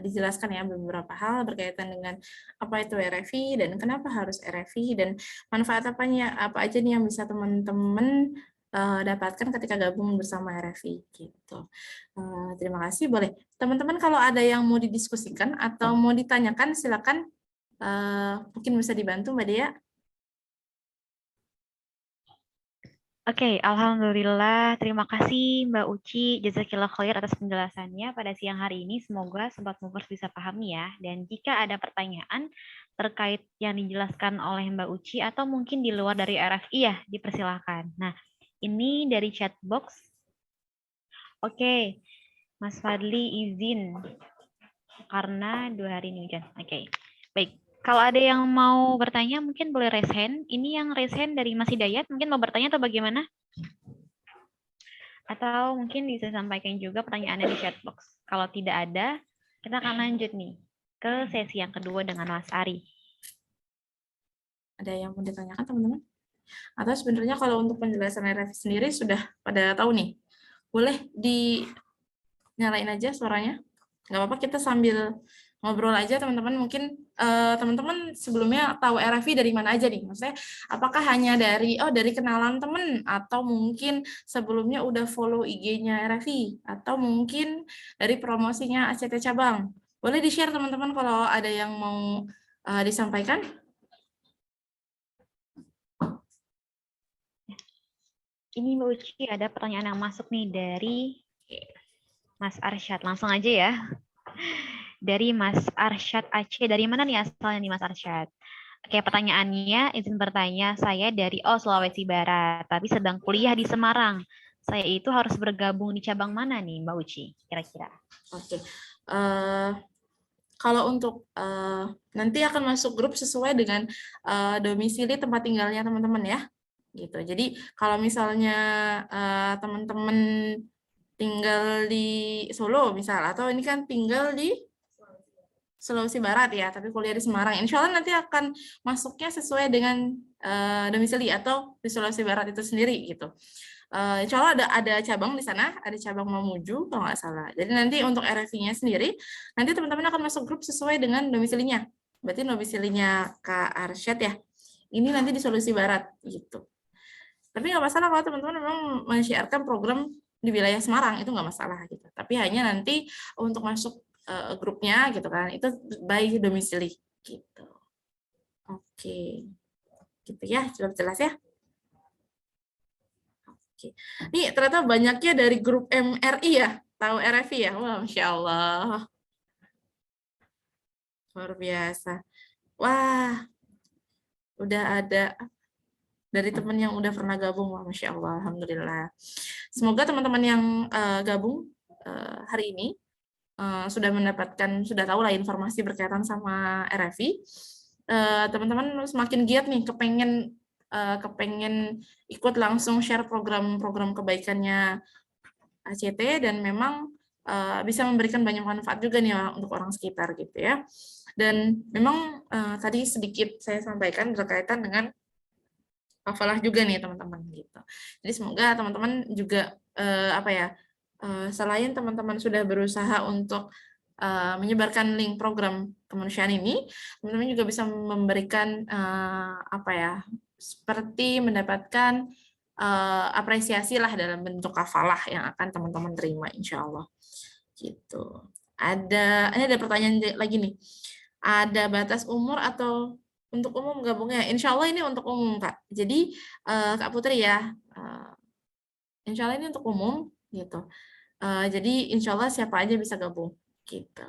dijelaskan ya beberapa hal berkaitan dengan apa itu RFI dan kenapa harus RFI dan manfaat apa aja nih yang bisa teman-teman dapatkan ketika gabung bersama RFI gitu. Terima kasih. Boleh teman-teman kalau ada yang mau didiskusikan atau mau ditanyakan silakan, mungkin bisa dibantu Mbak Dea. Oke, alhamdulillah. Terima kasih Mbak Uci, jazakillah khair atas penjelasannya pada siang hari ini. Semoga Sobat Movers bisa pahami ya. Dan jika ada pertanyaan terkait yang dijelaskan oleh Mbak Uci atau mungkin di luar dari RFI ya, dipersilahkan. Nah, ini dari chat box. Oke, Mas Fadli izin karena 2 hari ini hujan. Oke, baik. Kalau ada yang mau bertanya, mungkin boleh raise hand. Ini yang raise hand dari Mas Hidayat, mungkin mau bertanya atau bagaimana? Atau mungkin bisa sampaikan juga pertanyaannya di chat box. Kalau tidak ada, kita akan lanjut nih ke sesi yang kedua dengan Mas Ari. Ada yang mau ditanyakan teman-teman? Atau sebenarnya kalau untuk penjelasan RFI sendiri sudah pada tahu nih? Boleh dinyalain aja suaranya? Nggak apa-apa, kita sambil ngobrol aja teman-teman. Mungkin teman-teman sebelumnya tahu RFI dari mana aja nih? Maksudnya apakah hanya dari kenalan teman atau mungkin sebelumnya udah follow IG-nya RFI atau mungkin dari promosinya ACT cabang? Boleh di-share teman-teman kalau ada yang mau disampaikan? Ini Mbak Uci ada pertanyaan yang masuk nih dari Mas Arsyad. Langsung aja ya. Dari Mas Arsyad Aceh. Dari mana nih asalnya nih Mas Arsyad? Oke, pertanyaannya, izin bertanya, saya dari Sulawesi Barat, tapi sedang kuliah di Semarang. Saya itu harus bergabung di cabang mana nih Mbak Uci, kira-kira? Oke. Kalau untuk nanti akan masuk grup sesuai dengan domisili tempat tinggalnya teman-teman ya. Gitu. Jadi kalau misalnya teman-teman tinggal di Solo misal, atau ini kan tinggal di Sulawesi Barat ya, tapi kuliah di Semarang, insya Allah nanti akan masuknya sesuai dengan domisili atau di Sulawesi Barat itu sendiri gitu. Insya Allah ada cabang di sana, ada cabang Mamuju kalau nggak salah. Jadi nanti untuk RFI-nya sendiri, nanti teman-teman akan masuk grup sesuai dengan domisilinya. Berarti domisilinya Kak Arsyad ya, ini nanti di Sulawesi Barat gitu. Tapi nggak masalah kalau teman-teman memang men-share-kan program di wilayah Semarang, itu nggak masalah gitu. Tapi hanya nanti untuk masuk grupnya gitu kan, itu by domisili gitu. Oke, gitu ya, sudah jelas ya. Oke. Nih ternyata banyaknya dari grup MRI ya, tahu RFI ya, wah Masya Allah. Luar biasa. Wah, udah ada dari teman yang udah pernah gabung. Wah, Masya Allah, Alhamdulillah. Semoga teman-teman yang gabung hari ini sudah tahu lah informasi berkaitan sama RFI. Teman-teman semakin giat nih, kepengen ikut langsung share program-program kebaikannya ACT, dan memang bisa memberikan banyak manfaat juga nih untuk orang sekitar gitu ya. Dan memang tadi sedikit saya sampaikan berkaitan dengan hafalah juga nih teman-teman gitu. Jadi semoga teman-teman juga selain teman-teman sudah berusaha untuk menyebarkan link program kemanusiaan ini, teman-teman juga bisa memberikan seperti mendapatkan apresiasi lah dalam bentuk hafalah yang akan teman-teman terima insya Allah gitu. Ini ada pertanyaan lagi nih. Ada batas umur atau untuk umum gabungnya? Insya Allah ini untuk umum, Kak. Jadi Kak Putri ya, insya Allah ini untuk umum gitu. Jadi insya Allah siapa aja bisa gabung gitu.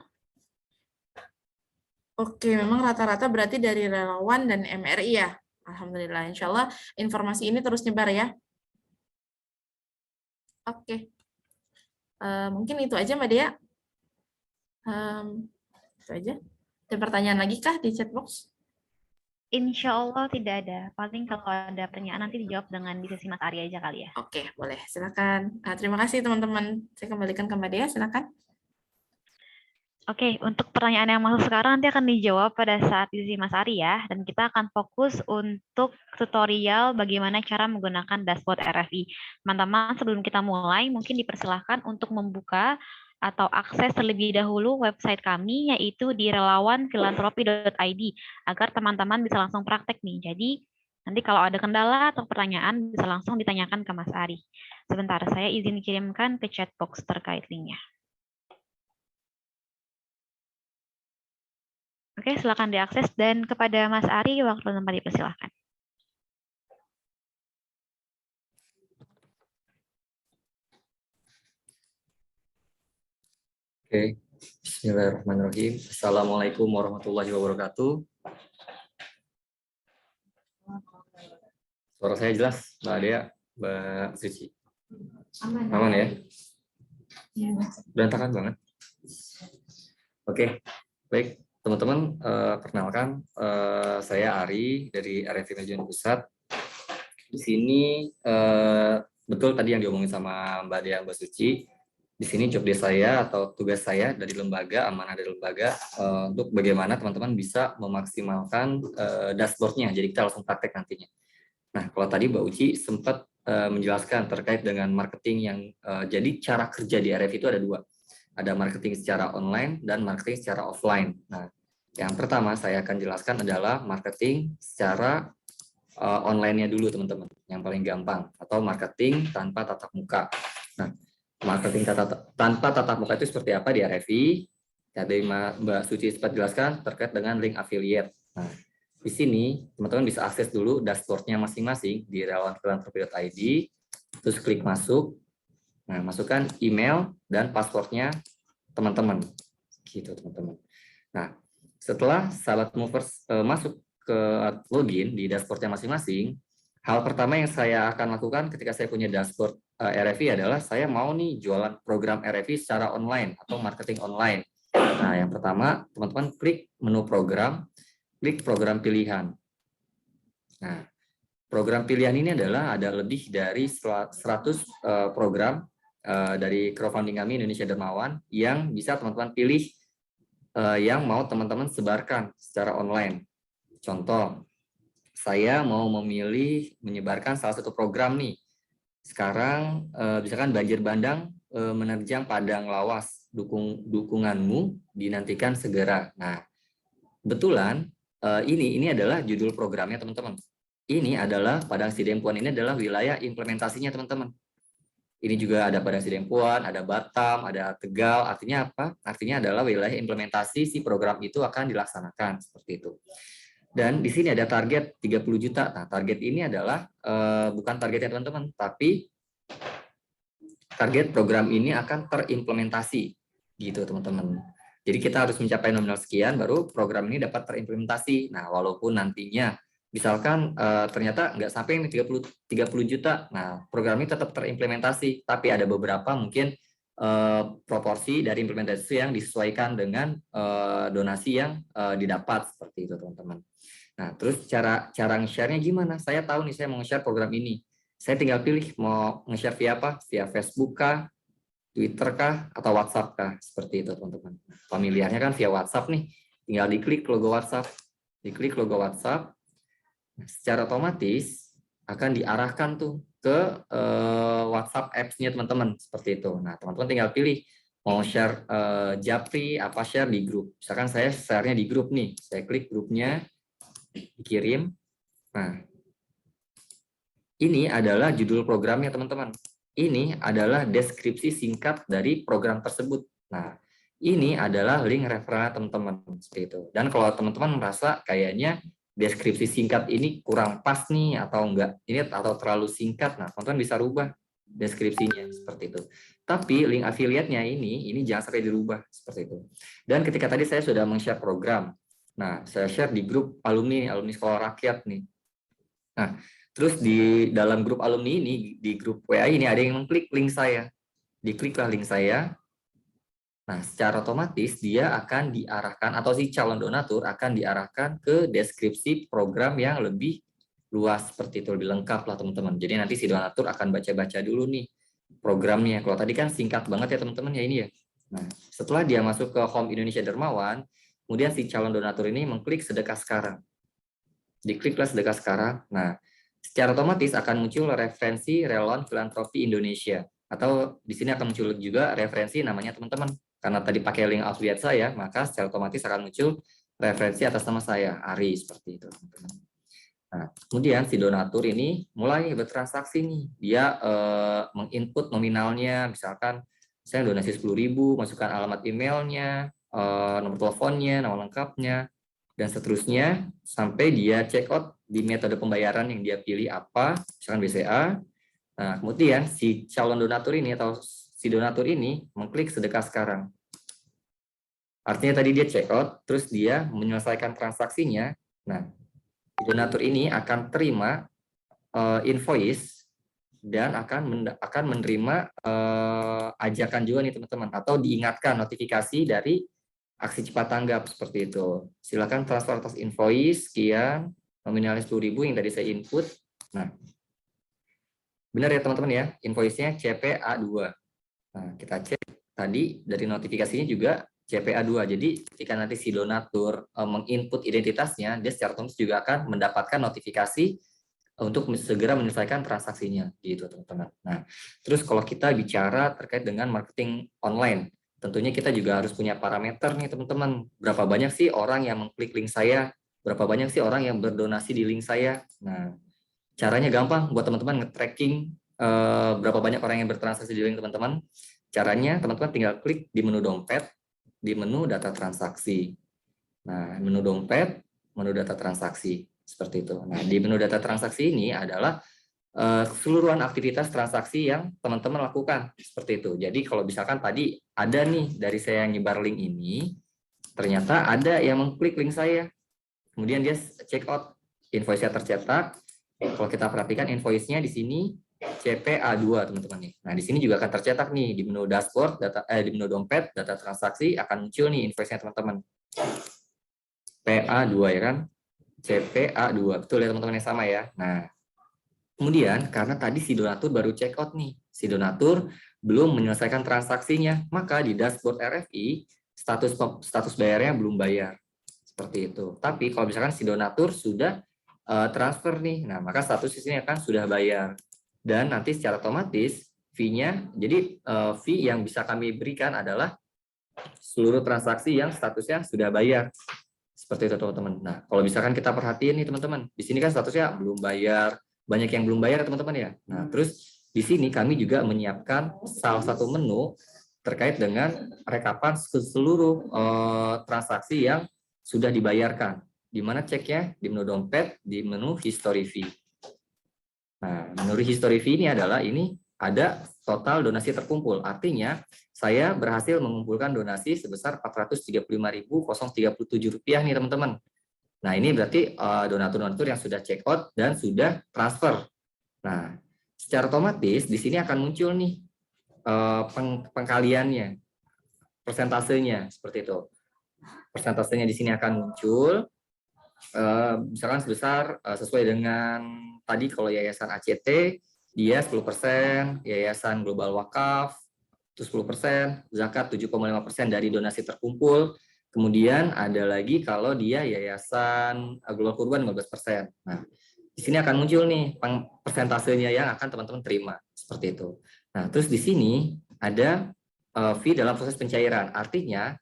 Oke, memang rata-rata berarti dari relawan dan MRI ya. Alhamdulillah, insya Allah informasi ini terus nyebar ya. Oke, mungkin itu aja Mbak Dea. Itu aja. Ada pertanyaan lagi kah di chat box? Insya Allah tidak ada. Paling kalau ada pertanyaan nanti dijawab dengan di sesi Mas Ari aja kali ya. Oke, boleh. Silakan. Terima kasih teman-teman. Saya kembalikan ke Mbak Dea. Silakan. Oke, untuk pertanyaan yang masuk sekarang nanti akan dijawab pada saat di sesi Mas Ari ya. Dan kita akan fokus untuk tutorial bagaimana cara menggunakan dashboard RFI. Teman-teman, sebelum kita mulai, mungkin dipersilahkan untuk membuka atau akses terlebih dahulu website kami, yaitu di relawanfilantropi.id, agar teman-teman bisa langsung praktek nih. Jadi, nanti kalau ada kendala atau pertanyaan, bisa langsung ditanyakan ke Mas Ari. Sebentar, saya izin kirimkan ke chat box terkait linknya. Oke, silakan diakses, dan kepada Mas Ari, waktu dan tempat dipersilahkan. Oke, bismillahirrahmanirrahim. Assalamualaikum warahmatullahi wabarakatuh. Suara saya jelas, Mbak Dea, Mbak Suci? Aman ya? Berantakan banget. Oke, baik teman-teman, perkenalkan saya Ari dari RFI Manajemen Pusat. Di sini betul tadi yang diomongin sama Mbak Dea, Mbak Suci. Di sini job desk saya atau tugas saya dari lembaga, amanah dari lembaga, untuk bagaimana teman-teman bisa memaksimalkan dashboard-nya. Jadi kita langsung praktek nantinya. Nah, kalau tadi Mbak Uci sempat menjelaskan terkait dengan marketing yang jadi cara kerja di RFI itu ada dua. Ada marketing secara online dan marketing secara offline. Nah, yang pertama saya akan jelaskan adalah marketing secara online-nya dulu teman-teman, yang paling gampang, atau marketing tanpa tatap muka. Nah, marketing tanpa tatap muka itu seperti apa di RFI? Tadi Mbak Suci sempat jelaskan terkait dengan link affiliate. Nah, di sini teman-teman bisa akses dulu dashboard-nya masing-masing di relawanfilantropi.id, terus klik masuk. Nah, masukkan email dan password-nya teman-teman. Gitu, teman-teman. Nah, setelah sahabat movers masuk ke login di dashboard-nya masing-masing, hal pertama yang saya akan lakukan ketika saya punya dashboard RFI adalah saya mau nih jualan program RFI secara online atau marketing online. Nah, yang pertama teman-teman klik menu program, klik program pilihan. Nah, program pilihan ini adalah ada lebih dari 100 program dari crowdfunding kami Indonesia Dermawan yang bisa teman-teman pilih yang mau teman-teman sebarkan secara online. Contoh, saya mau memilih menyebarkan salah satu program nih. Sekarang misalkan banjir bandang menerjang Padang Lawas, dukunganmu dinantikan segera. Nah, kebetulan ini adalah judul programnya teman-teman. Ini adalah Padang Sidempuan, ini adalah wilayah implementasinya teman-teman. Ini juga ada Padang Sidempuan, ada Batam, ada Tegal. Artinya apa? Artinya adalah wilayah implementasi si program itu akan dilaksanakan seperti itu. Dan di sini ada target 30 juta. Nah, target ini adalah bukan targetnya teman-teman, tapi target program ini akan terimplementasi, gitu teman-teman. Jadi kita harus mencapai nominal sekian, baru program ini dapat terimplementasi. Nah, walaupun nantinya misalkan ternyata nggak sampai nih 30 juta. Nah, program ini tetap terimplementasi, tapi ada beberapa mungkin proporsi dari implementasi yang disesuaikan dengan donasi yang didapat seperti itu, teman-teman. Nah, terus cara nge-share-nya gimana? Saya tahu nih saya mau nge-share program ini. Saya tinggal pilih mau nge-share via apa? Via Facebook kah, Twitter kah, atau WhatsApp kah? Seperti itu, teman-teman. Familiarnya kan via WhatsApp nih. Tinggal diklik logo WhatsApp. Diklik logo WhatsApp. Secara otomatis akan diarahkan tuh ke WhatsApp apps-nya teman-teman. Seperti itu. Nah, teman-teman tinggal pilih mau share Japri, apa share di grup. Misalkan saya share-nya di grup nih. Saya klik grupnya, dikirim. Nah, ini adalah judul programnya teman-teman. Ini adalah deskripsi singkat dari program tersebut. Nah, ini adalah link referral teman-teman seperti itu. Dan kalau teman-teman merasa kayaknya deskripsi singkat ini kurang pas nih atau enggak, ini atau terlalu singkat, nah teman-teman bisa rubah deskripsinya seperti itu. Tapi link affiliate-nya ini jangan sampai dirubah seperti itu. Dan ketika tadi saya sudah meng-share program. Nah, saya share di grup alumni sekolah rakyat nih. Nah, terus di dalam grup alumni ini, di grup WA ini ada yang mengklik link saya. Dikliklah link saya. Nah, secara otomatis dia akan diarahkan, atau si calon donatur akan diarahkan ke deskripsi program yang lebih luas, seperti itu, lebih lengkap lah teman-teman. Jadi nanti si donatur akan baca-baca dulu nih programnya. Kalau tadi kan singkat banget ya teman-teman ya ini ya. Nah, setelah dia masuk ke Home Indonesia Dermawan, kemudian si calon donatur ini mengklik sedekah sekarang. Dikliklah sedekah sekarang. Nah, secara otomatis akan muncul referensi relawan filantropi Indonesia. Atau di sini akan muncul juga referensi namanya teman-teman. Karena tadi pakai link affiliate saya, maka secara otomatis akan muncul referensi atas nama saya, Ari, seperti itu, teman-teman. Nah, kemudian si donatur ini mulai bertransaksi nih. Dia menginput nominalnya, misalkan saya donasi 10.000, masukkan alamat emailnya, nomor teleponnya, nama lengkapnya, dan seterusnya sampai dia check out di metode pembayaran yang dia pilih apa, misalkan BCA. Nah, kemudian si calon donatur ini atau si donatur ini mengklik sedekah sekarang. Artinya tadi dia check out, terus dia menyelesaikan transaksinya. Nah, donatur ini akan terima invoice dan akan menerima ajakan juga nih teman-teman, atau diingatkan notifikasi dari aksi cepat tanggap seperti itu. Silakan transfer atas invoice sekian, nominalnya 10.000 yang tadi saya input. Nah, benar ya teman-teman ya, invoice-nya CPA2. Nah, kita cek tadi dari notifikasinya juga CPA2. Jadi ketika nanti si donatur menginput identitasnya, dia secara otomatis juga akan mendapatkan notifikasi untuk segera menyelesaikan transaksinya gitu teman-teman. Nah, terus kalau kita bicara terkait dengan marketing online, tentunya kita juga harus punya parameter nih teman-teman. Berapa banyak sih orang yang mengklik link saya? Berapa banyak sih orang yang berdonasi di link saya? Nah, caranya gampang buat teman-teman nge-tracking berapa banyak orang yang bertransaksi di link teman-teman. Caranya teman-teman tinggal klik di menu dompet, di menu data transaksi. Nah, menu dompet, menu data transaksi seperti itu. Nah, di menu data transaksi ini adalah keseluruhan aktivitas transaksi yang teman-teman lakukan seperti itu. Jadi kalau misalkan tadi ada nih dari saya yang nyebar link ini, ternyata ada yang mengklik link saya, kemudian dia check out, invoice-nya tercetak. Kalau kita perhatikan invoice-nya di sini CPA2 teman-teman nih. Nah, di sini juga akan tercetak nih di menu dashboard di menu dompet data transaksi akan muncul nih invoice-nya teman-teman. PA2 ya kan? CPA2. Betul ya teman-teman yang sama ya. Nah, kemudian karena tadi si donatur baru check out nih. Si donatur belum menyelesaikan transaksinya, maka di dashboard RFI status bayarnya belum bayar. Seperti itu. Tapi kalau misalkan si donatur sudah transfer nih, nah maka status di sini akan sudah bayar. Dan nanti secara otomatis fee-nya, jadi fee yang bisa kami berikan adalah seluruh transaksi yang statusnya sudah bayar. Seperti itu teman-teman. Nah, kalau misalkan kita perhatiin nih teman-teman, di sini kan statusnya belum bayar, banyak yang belum bayar teman-teman ya. Nah, terus di sini kami juga menyiapkan salah satu menu terkait dengan rekapan seluruh transaksi yang sudah dibayarkan. Di mana ceknya? Di menu dompet, di menu history fee. Nah, menurut history fee ini adalah ada total donasi terkumpul. Artinya, saya berhasil mengumpulkan donasi sebesar Rp435.037 nih teman-teman. Nah, ini berarti donatur-donatur yang sudah check out dan sudah transfer. Nah, secara otomatis di sini akan muncul nih pengkaliannya, persentasenya seperti itu. Persentasenya di sini akan muncul, misalkan sebesar sesuai dengan tadi kalau yayasan ACT dia 10%, yayasan Global Wakaf itu 10%, zakat 7,5% dari donasi terkumpul. Kemudian ada lagi kalau dia yayasan Global Kurban 15%. Nah, di sini akan muncul nih persentasenya yang akan teman-teman terima seperti itu. Nah, terus di sini ada fee dalam proses pencairan. Artinya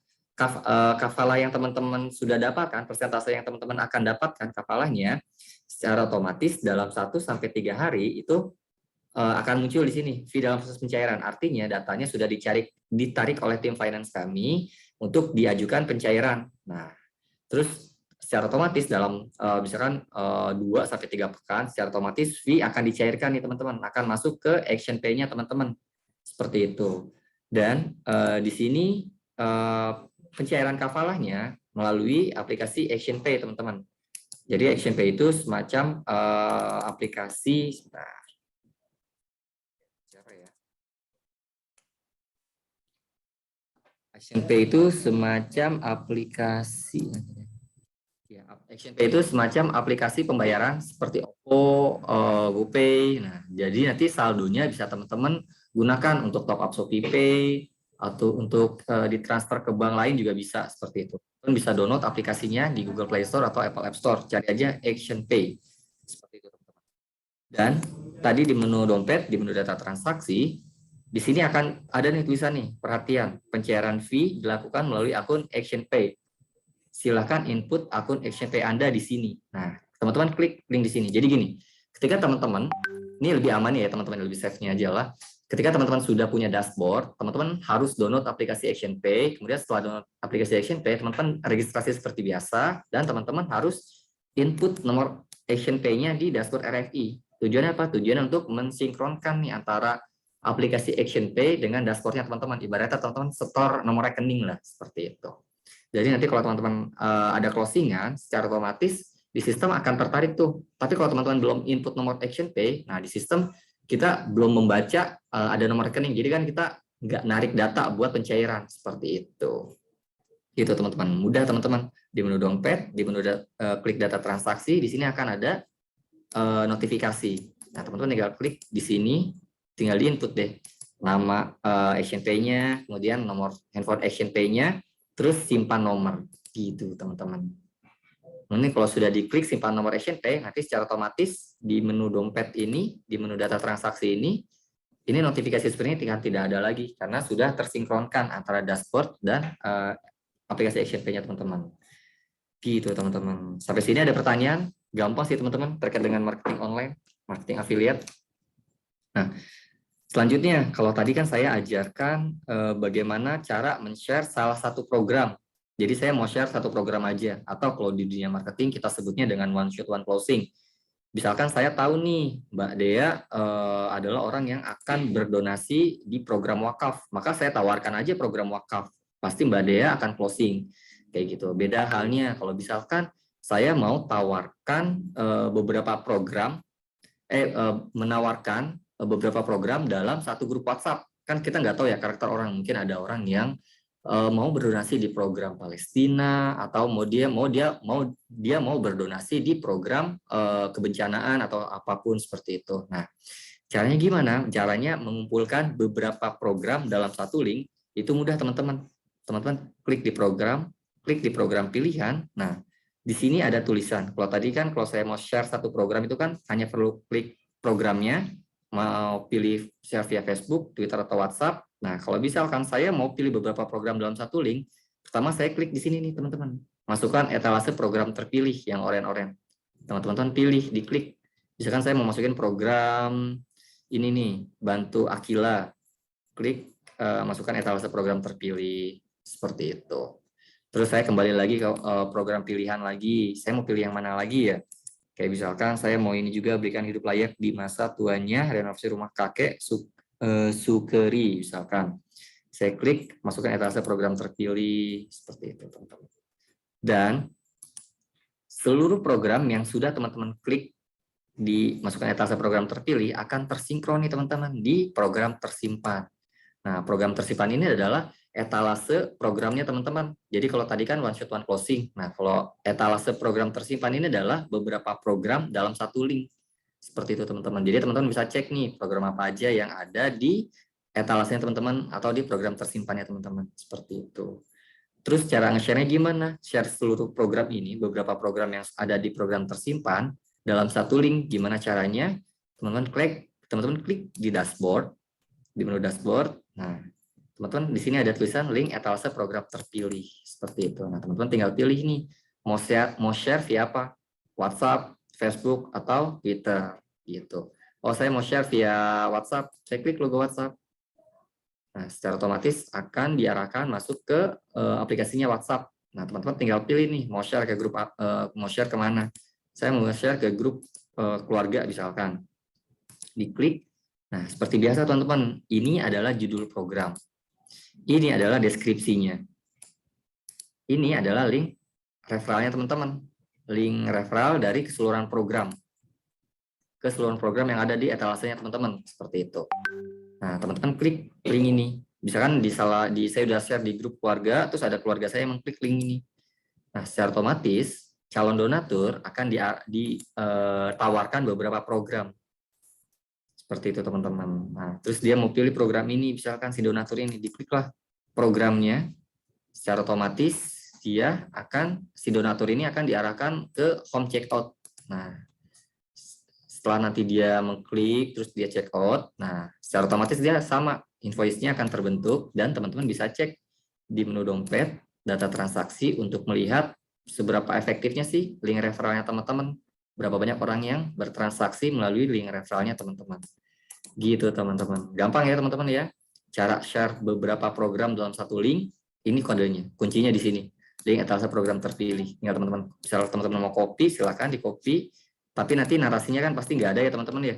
kafalah yang teman-teman sudah dapatkan, persentase yang teman-teman akan dapatkan kafalahnya secara otomatis dalam 1 sampai 3 hari itu akan muncul di sini fee dalam proses pencairan. Artinya datanya sudah ditarik oleh tim finance kami untuk diajukan pencairan. Nah, terus secara otomatis dalam misalkan 2 sampai 3 pekan secara otomatis fee akan dicairkan nih teman-teman, akan masuk ke action pay-nya teman-teman. Seperti itu. Dan di sini pencairan kafalahnya melalui aplikasi Action Pay, teman-teman. Jadi Action Pay itu semacam aplikasi Action Pay itu semacam aplikasi ya, Action Pay itu semacam aplikasi pembayaran seperti OVO, GoPay. Nah, jadi nanti saldonya bisa teman-teman gunakan untuk top up Shopee Pay atau untuk ditransfer ke bank lain juga bisa seperti itu. Kalian bisa download aplikasinya di Google Play Store atau Apple App Store. Cari aja Action Pay. Seperti itu, teman-teman. Dan tadi di menu dompet, di menu data transaksi, di sini akan ada nih tulisan nih, perhatian, pencairan fee dilakukan melalui akun Action Pay. Silakan input akun Action Pay Anda di sini. Nah, teman-teman klik link di sini. Jadi gini, ketika teman-teman, ini lebih aman ya teman-teman, lebih safe-nya aja lah. Ketika teman-teman sudah punya dashboard, teman-teman harus download aplikasi Action Pay. Kemudian setelah download aplikasi Action Pay, teman-teman registrasi seperti biasa, dan teman-teman harus input nomor Action Pay-nya di dashboard RFI. Tujuannya apa? Tujuannya untuk mensinkronkan nih antara aplikasi Action Pay dengan dashboardnya teman-teman. Ibaratnya teman-teman setor nomor rekening lah, seperti itu. Jadi nanti kalau teman-teman ada closingan, secara otomatis di sistem akan tertarik tuh. Tapi kalau teman-teman belum input nomor Action Pay, nah di sistem kita belum membaca ada nomor rekening. Jadi kan kita nggak narik data buat pencairan, seperti itu. Gitu teman-teman. Mudah teman-teman. Di menu dompet, di menu klik data transaksi, di sini akan ada notifikasi. Nah teman-teman tinggal klik di sini. Tinggal di input deh nama Action Pay-nya, kemudian nomor handphone Action Pay-nya, terus simpan nomor gitu teman-teman. Ini kalau sudah diklik simpan nomor Action Pay, nanti secara otomatis di menu dompet ini, di menu data transaksi ini notifikasi seperti ini tidak ada lagi karena sudah tersinkronkan antara dashboard dan aplikasi Action Pay-nya teman-teman. Gitu teman-teman. Sampai sini ada pertanyaan? Gampang sih teman-teman terkait dengan marketing online, marketing affiliate. Nah, selanjutnya, kalau tadi kan saya ajarkan bagaimana cara men-share salah satu program. Jadi saya mau share satu program aja. Atau kalau di dunia marketing kita sebutnya dengan one shot, one closing. Misalkan saya tahu nih, Mbak Dea adalah orang yang akan berdonasi di program wakaf. Maka saya tawarkan aja program wakaf. Pasti Mbak Dea akan closing. Kayak gitu. Beda halnya kalau misalkan saya mau tawarkan beberapa program, menawarkan beberapa program dalam satu grup WhatsApp. Kan kita nggak tahu ya karakter orang. Mungkin ada orang yang mau berdonasi di program Palestina atau dia mau berdonasi di program kebencanaan atau apapun seperti itu. Nah, caranya gimana? Caranya mengumpulkan beberapa program dalam satu link. Itu mudah teman-teman. Teman-teman klik di program pilihan. Nah, di sini ada tulisan. Kalau tadi kan kalau saya mau share satu program itu kan hanya perlu klik programnya. Mau pilih share via Facebook, Twitter, atau WhatsApp. Nah, kalau misalkan saya mau pilih beberapa program dalam satu link, pertama saya klik di sini nih, teman-teman. Masukkan etalase program terpilih yang oranye-oranye. Teman-teman pilih, diklik. Misalkan saya mau masukin program ini nih, Bantu Akila. Klik, masukkan etalase program terpilih. Seperti itu. Terus saya kembali lagi ke program pilihan lagi. Saya mau pilih yang mana lagi ya? Kayak misalkan saya mau ini juga berikan hidup layak di masa tuanya, renovasi rumah kakek, Sukeri misalkan. Saya klik, masukkan etalase program terpilih, seperti itu teman-teman. Dan seluruh program yang sudah teman-teman klik di masukkan etalase program terpilih akan tersinkron nih teman-teman di program tersimpan. Nah, program tersimpan ini adalah etalase programnya teman-teman. Jadi kalau tadi kan one shot one closing. Nah, kalau etalase program tersimpan ini adalah beberapa program dalam satu link. Seperti itu teman-teman. Jadi teman-teman bisa cek nih program apa aja yang ada di etalasenya teman-teman atau di program tersimpannya teman-teman. Seperti itu. Terus cara nge-share-nya gimana? Share seluruh program ini, beberapa program yang ada di program tersimpan dalam satu link. Gimana caranya? Teman-teman klik di dashboard, di menu dashboard. Nah, teman-teman di sini ada tulisan link etalase program terpilih seperti itu. Nah, teman-teman tinggal pilih nih mau share via apa? WhatsApp, Facebook atau Twitter gitu. Oh, saya mau share via WhatsApp. Saya klik logo WhatsApp. Nah, secara otomatis akan diarahkan masuk ke aplikasinya WhatsApp. Nah, teman-teman tinggal pilih nih mau share ke grup, mau share kemana. Saya mau share ke grup keluarga misalkan. Diklik. Nah, seperti biasa teman-teman, ini adalah judul program. Ini adalah deskripsinya. Ini adalah link referralnya teman-teman. Link referral dari keseluruhan program. Keseluruhan program yang ada di etalasenya teman-teman. Seperti itu. Nah, teman-teman klik link ini. Misalkan saya udah share di grup keluarga, terus ada keluarga saya yang mengklik link ini. Nah, secara otomatis calon donatur akan ditawarkan beberapa program. Seperti itu teman-teman. Nah, terus dia mau pilih program ini, misalkan si donatur ini, dikliklah programnya. Secara otomatis si donatur ini akan diarahkan ke home checkout. Nah, setelah nanti dia mengklik, terus dia check out, nah secara otomatis dia sama, invoice-nya akan terbentuk, dan teman-teman bisa cek di menu dompet, data transaksi untuk melihat seberapa efektifnya sih link referralnya teman-teman, berapa banyak orang yang bertransaksi melalui link referralnya teman-teman. Gitu teman-teman. Gampang ya teman-teman ya, cara share beberapa program dalam satu link, ini kodenya, kuncinya di sini, link etalase program terpilih. Ingat teman-teman, misal teman-teman mau copy, silakan di copy. Tapi nanti narasinya kan pasti nggak ada ya teman-teman ya.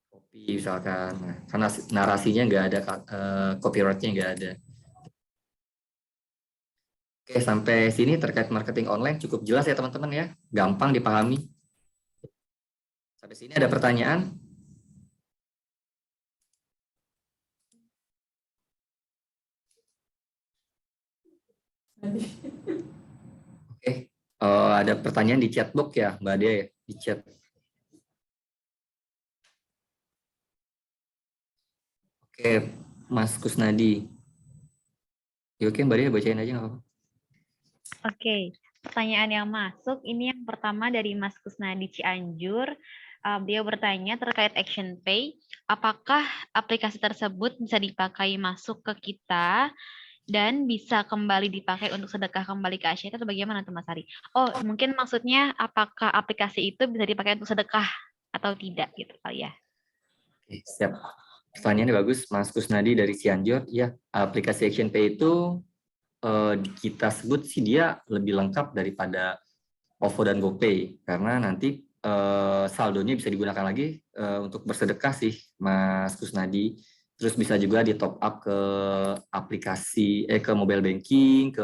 Copy misalkan, nah, karena narasinya nggak ada, copyright-nya nggak ada. Oke, sampai sini terkait marketing online cukup jelas ya teman-teman ya. Gampang dipahami. Sampai sini ada pertanyaan? Oke. Ada pertanyaan di chat box ya, Mbak Dia ya, di chat. Oke, Mas Kusnadi. Ya, oke, Mbak Dia bacain aja nggak apa-apa. Oke, pertanyaan yang masuk ini yang pertama dari Mas Kusnadi Cianjur. Dia bertanya terkait Action Pay, apakah aplikasi tersebut bisa dipakai masuk ke kita dan bisa kembali dipakai untuk sedekah kembali ke Asyik atau bagaimana tuh Mas Ari? Oh, mungkin maksudnya apakah aplikasi itu bisa dipakai untuk sedekah atau tidak gitu kali ya? Oke, siap. Pertanyaannya bagus, Mas Kusnadi dari Cianjur. Ya, aplikasi Action Pay itu kita sebut sih dia lebih lengkap daripada OVO dan GoPay karena nanti saldonya bisa digunakan lagi untuk bersedekah sih, Mas Kusnadi. Terus bisa juga di top up ke aplikasi, ke mobile banking, ke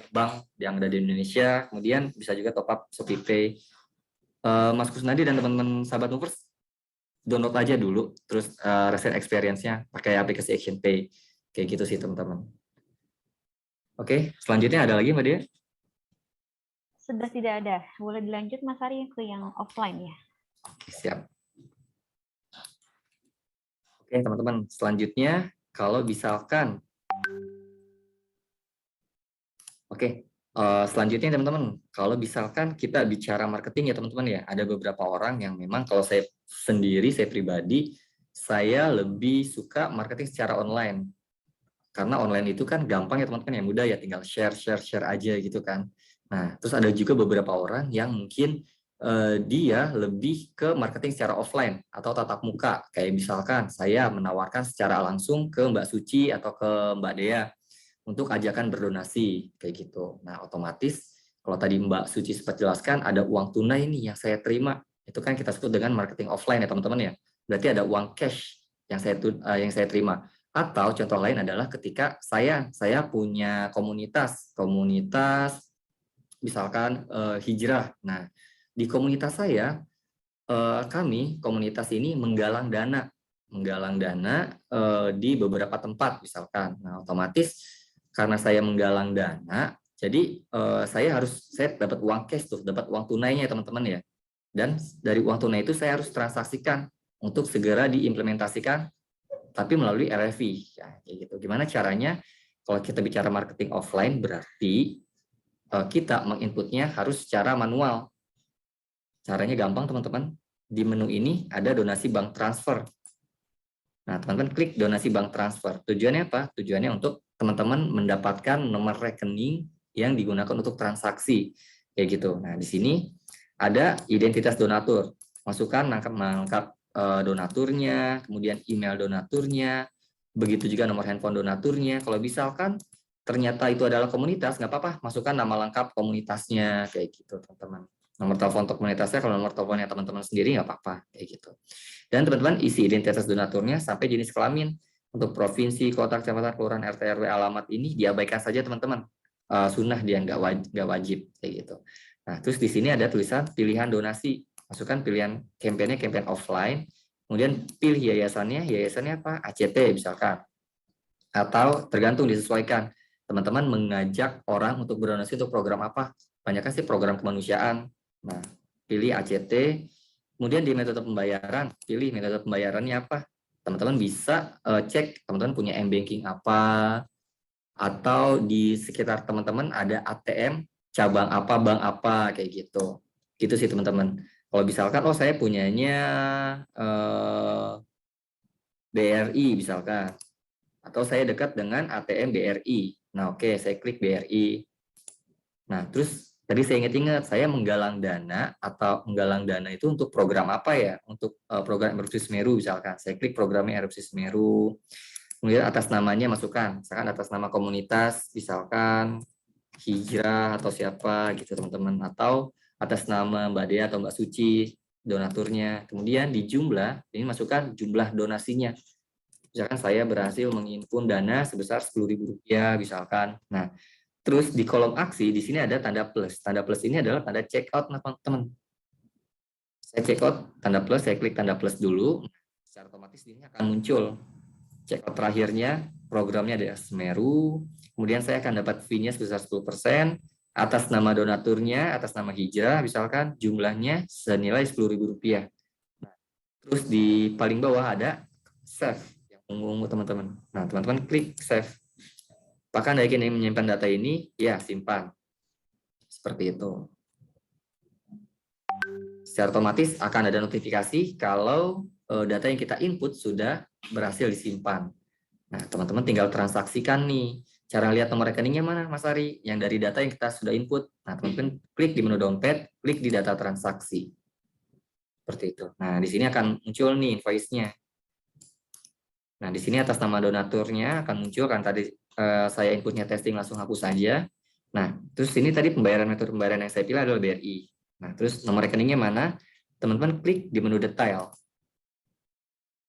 bank yang ada di Indonesia. Kemudian bisa juga top up ShopeePay. Mas Kusnadi dan teman-teman sahabat Movers, download aja dulu, terus recent experience-nya pakai aplikasi Action Pay. Kayak gitu sih teman-teman. Oke, selanjutnya ada lagi Mbak Dia? Sudah tidak ada. Boleh dilanjut Mas Ari ke yang offline ya. Oke, siap. Oke teman-teman, selanjutnya kalau misalkan selanjutnya teman-teman, kalau misalkan kita bicara marketing ya teman-teman ya, ada beberapa orang yang memang kalau saya sendiri, saya pribadi, saya lebih suka marketing secara online. Karena online itu kan gampang ya teman-teman, yang mudah ya, tinggal share aja gitu kan. Nah, terus ada juga beberapa orang yang mungkin dia lebih ke marketing secara offline atau tatap muka. Kayak misalkan saya menawarkan secara langsung ke Mbak Suci atau ke Mbak Dea untuk ajakan berdonasi kayak gitu. Nah, otomatis kalau tadi Mbak Suci sempat jelaskan ada uang tunai nih yang saya terima. Itu kan kita sebut dengan marketing offline ya teman-teman ya. Berarti ada uang cash yang saya terima. Atau contoh lain adalah ketika saya punya komunitas misalkan hijrah. Nah, di komunitas saya, kami komunitas ini menggalang dana di beberapa tempat misalkan. Nah, otomatis karena saya menggalang dana, jadi saya dapat uang cash tuh, dapat uang tunainya teman-teman ya. Dan dari uang tunai itu saya harus transaksikan untuk segera diimplementasikan, tapi melalui RFI. Ya, kayak gitu. Gimana caranya? Kalau kita bicara marketing offline, berarti kita menginputnya harus secara manual. Caranya gampang teman-teman. Di menu ini ada donasi bank transfer. Nah, teman-teman klik donasi bank transfer. Tujuannya apa? Tujuannya untuk teman-teman mendapatkan nomor rekening yang digunakan untuk transaksi. Kayak gitu. Nah, di sini ada identitas donatur. Masukkan melengkap donaturnya, kemudian email donaturnya, begitu juga nomor handphone donaturnya. Kalau misalkan ternyata itu adalah komunitas, nggak apa-apa, masukkan nama lengkap komunitasnya, kayak gitu teman-teman. Nomor telepon untuk komunitasnya, kalau nomor teleponnya teman-teman sendiri nggak apa-apa, kayak gitu. Dan teman-teman isi identitas donaturnya sampai jenis kelamin. Untuk provinsi, kota, kecamatan, kelurahan, RT, RW, alamat ini diabaikan saja teman-teman. Sunnah dia nggak wajib, kayak gitu. Nah, terus di sini ada tulisan pilihan donasi. Masukkan pilihan kampanye offline, kemudian pilih yayasannya apa? ACT misalkan. Atau tergantung disesuaikan. Teman-teman mengajak orang untuk berdonasi untuk program apa? Banyak sih program kemanusiaan. Nah, pilih ACT. Kemudian di metode pembayaran, pilih metode pembayarannya apa? Teman-teman bisa cek teman-teman punya m-banking apa, atau di sekitar teman-teman ada ATM cabang apa, bank apa, kayak gitu. Gitu sih teman-teman. Kalau misalkan, oh saya punyanya BRI misalkan, atau saya dekat dengan ATM BRI. Nah, oke, saya klik BRI. Nah, terus tadi saya ingat-ingat, saya menggalang dana itu untuk program apa ya? Untuk program Erupsi Semeru misalkan. Saya klik programnya Erupsi Semeru. Kemudian atas namanya masukkan, misalkan atas nama komunitas, misalkan hijrah atau siapa gitu teman-teman, atau atas nama Mbak Dea atau Mbak Suci donaturnya. Kemudian di jumlah ini masukkan jumlah donasinya. Misalkan saya berhasil menghimpun dana sebesar Rp10.000 misalkan. Nah, terus di kolom aksi di sini ada tanda plus. Tanda plus ini adalah tanda check out teman-teman. Saya check out tanda plus, saya klik tanda plus dulu. Secara otomatis ini akan muncul check out terakhirnya, programnya ada Semeru. Kemudian saya akan dapat fee-nya sebesar 10%, atas nama donaturnya, atas nama hijrah, misalkan jumlahnya senilai Rp10.000. Nah, terus di paling bawah ada save, yang ungu-ungu teman-teman. Nah, teman-teman klik save. Apakah Anda ingin menyimpan data ini? Ya, simpan. Seperti itu. Secara otomatis akan ada notifikasi kalau data yang kita input sudah berhasil disimpan. Nah, teman-teman tinggal transaksikan nih. Cara lihat nomor rekeningnya mana, Mas Ari? Yang dari data yang kita sudah input. Nah, teman-teman klik di menu dompet, klik di data transaksi. Seperti itu. Nah, di sini akan muncul nih invoice-nya. Nah, di sini atas nama donaturnya akan muncul, kan tadi saya inputnya testing, langsung hapus saja. Nah, terus ini tadi metode pembayaran yang saya pilih adalah BRI. Nah, terus nomor rekeningnya mana? Teman-teman klik di menu detail.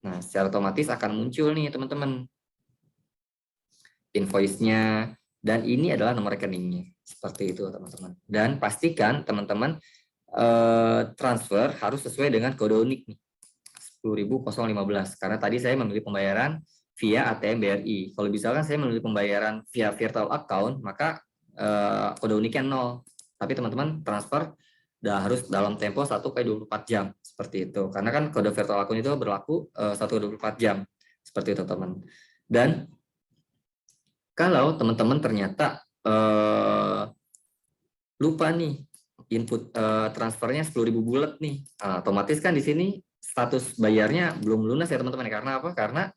Nah, secara otomatis akan muncul nih teman-teman invoice-nya, dan ini adalah nomor rekeningnya. Seperti itu teman-teman. Dan pastikan teman-teman transfer harus sesuai dengan kode unik nih, 10.015. Karena tadi saya memilih pembayaran via ATM BRI. Kalau misalkan saya memilih pembayaran via virtual account, maka kode uniknya 0. Tapi teman-teman transfer harus dalam tempo 1x24 jam. Seperti itu. Karena kan kode virtual account itu berlaku 1x24 jam. Seperti itu teman. Dan kalau teman-teman ternyata lupa nih input transfernya 10.000 bulat nih, otomatis kan di sini status bayarnya belum lunas ya teman-teman. Karena apa? Karena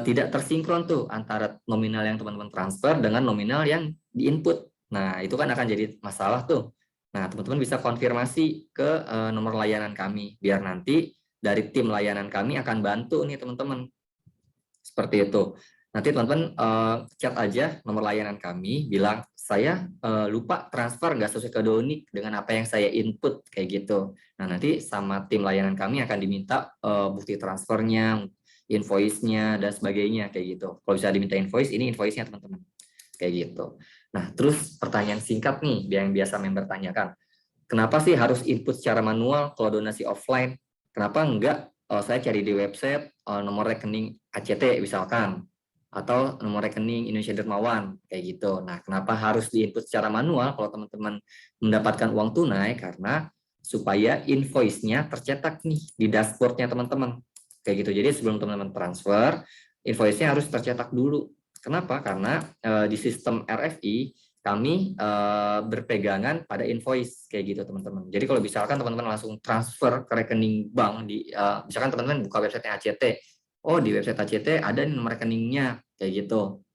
tidak tersinkron tuh antara nominal yang teman-teman transfer dengan nominal yang diinput. Nah, itu kan akan jadi masalah tuh. Nah, teman-teman bisa konfirmasi ke nomor layanan kami, biar nanti dari tim layanan kami akan bantu nih teman-teman. Seperti itu. Nanti teman-teman chat aja nomor layanan kami, bilang saya lupa transfer nggak sesuai kode unik dengan apa yang saya input, kayak gitu. Nah, nanti sama tim layanan kami akan diminta bukti transfernya, invoice-nya, dan sebagainya, kayak gitu. Kalau bisa diminta invoice, ini invoice-nya teman-teman. Kayak gitu. Nah, terus pertanyaan singkat nih yang biasa member tanyakan. Kenapa sih harus input secara manual kalau donasi offline? Kenapa enggak saya cari di website nomor rekening ACT misalkan, atau nomor rekening Indonesia Dermawan, kayak gitu. Nah, kenapa harus diinput secara manual kalau teman-teman mendapatkan uang tunai? Karena supaya invoice-nya tercetak nih di dashboard-nya teman-teman. Kayak gitu. Jadi sebelum teman-teman transfer, invoice-nya harus tercetak dulu. Kenapa? Karena di sistem RFI kami berpegangan pada invoice kayak gitu teman-teman. Jadi kalau misalkan teman-teman langsung transfer ke rekening bank di misalkan teman-teman buka website ACT, oh di website ACT ada nomor rekeningnya kayak gitu.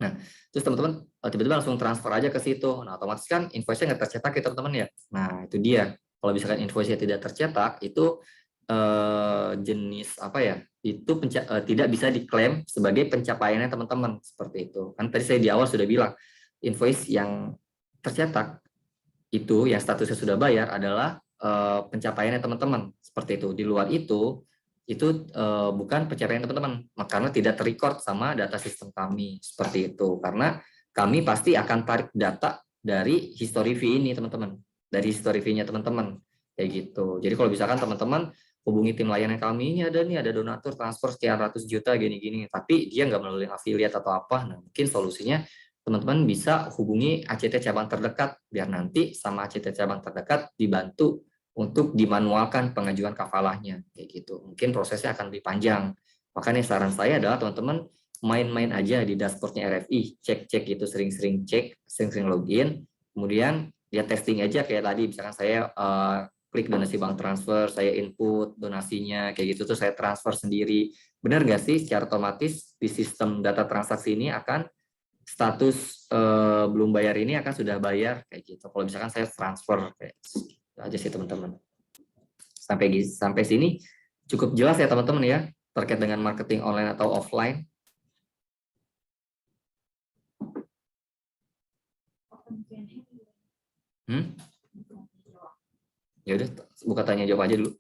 Nah, terus teman-teman tiba-tiba langsung transfer aja ke situ. Nah, otomatis kan invoice-nya nggak tercetak ya teman-teman ya. Nah, itu dia. Kalau misalkan invoice-nya tidak tercetak, itu jenis apa ya? Itu tidak bisa diklaim sebagai pencapaiannya teman-teman seperti itu. Kan tadi saya di awal sudah bilang invoice yang tercetak itu yang statusnya sudah bayar adalah pencapaiannya teman-teman seperti itu. Di luar itu bukan pencapaian teman-teman karena tidak terrecord sama data sistem kami seperti itu. Karena kami pasti akan tarik data dari history fee ini teman-teman, dari history fee-nya teman-teman kayak gitu. Jadi kalau misalkan teman-teman hubungi tim layanan kami, ini ada donatur transfer sekian ratus juta gini-gini, tapi dia nggak melalui affiliate atau apa, nah mungkin solusinya teman-teman bisa hubungi ACT cabang terdekat, biar nanti sama ACT cabang terdekat dibantu untuk dimanualkan pengajuan kafalahnya, kayak gitu. Mungkin prosesnya akan lebih panjang. Makanya saran saya adalah teman-teman main-main aja di dashboardnya RFI, cek-cek itu sering-sering cek, sering-sering login, kemudian dia testing aja kayak tadi, misalkan saya klik donasi bank transfer, saya input donasinya, kayak gitu tuh saya transfer sendiri. Benar nggak sih secara otomatis di sistem data transaksi ini akan status belum bayar ini akan sudah bayar kayak gitu. Kalau misalkan saya transfer kayak gitu aja sih teman-teman. Sampai sini cukup jelas ya teman-teman ya terkait dengan marketing online atau offline. Ya udah, buka tanya jawab aja dulu.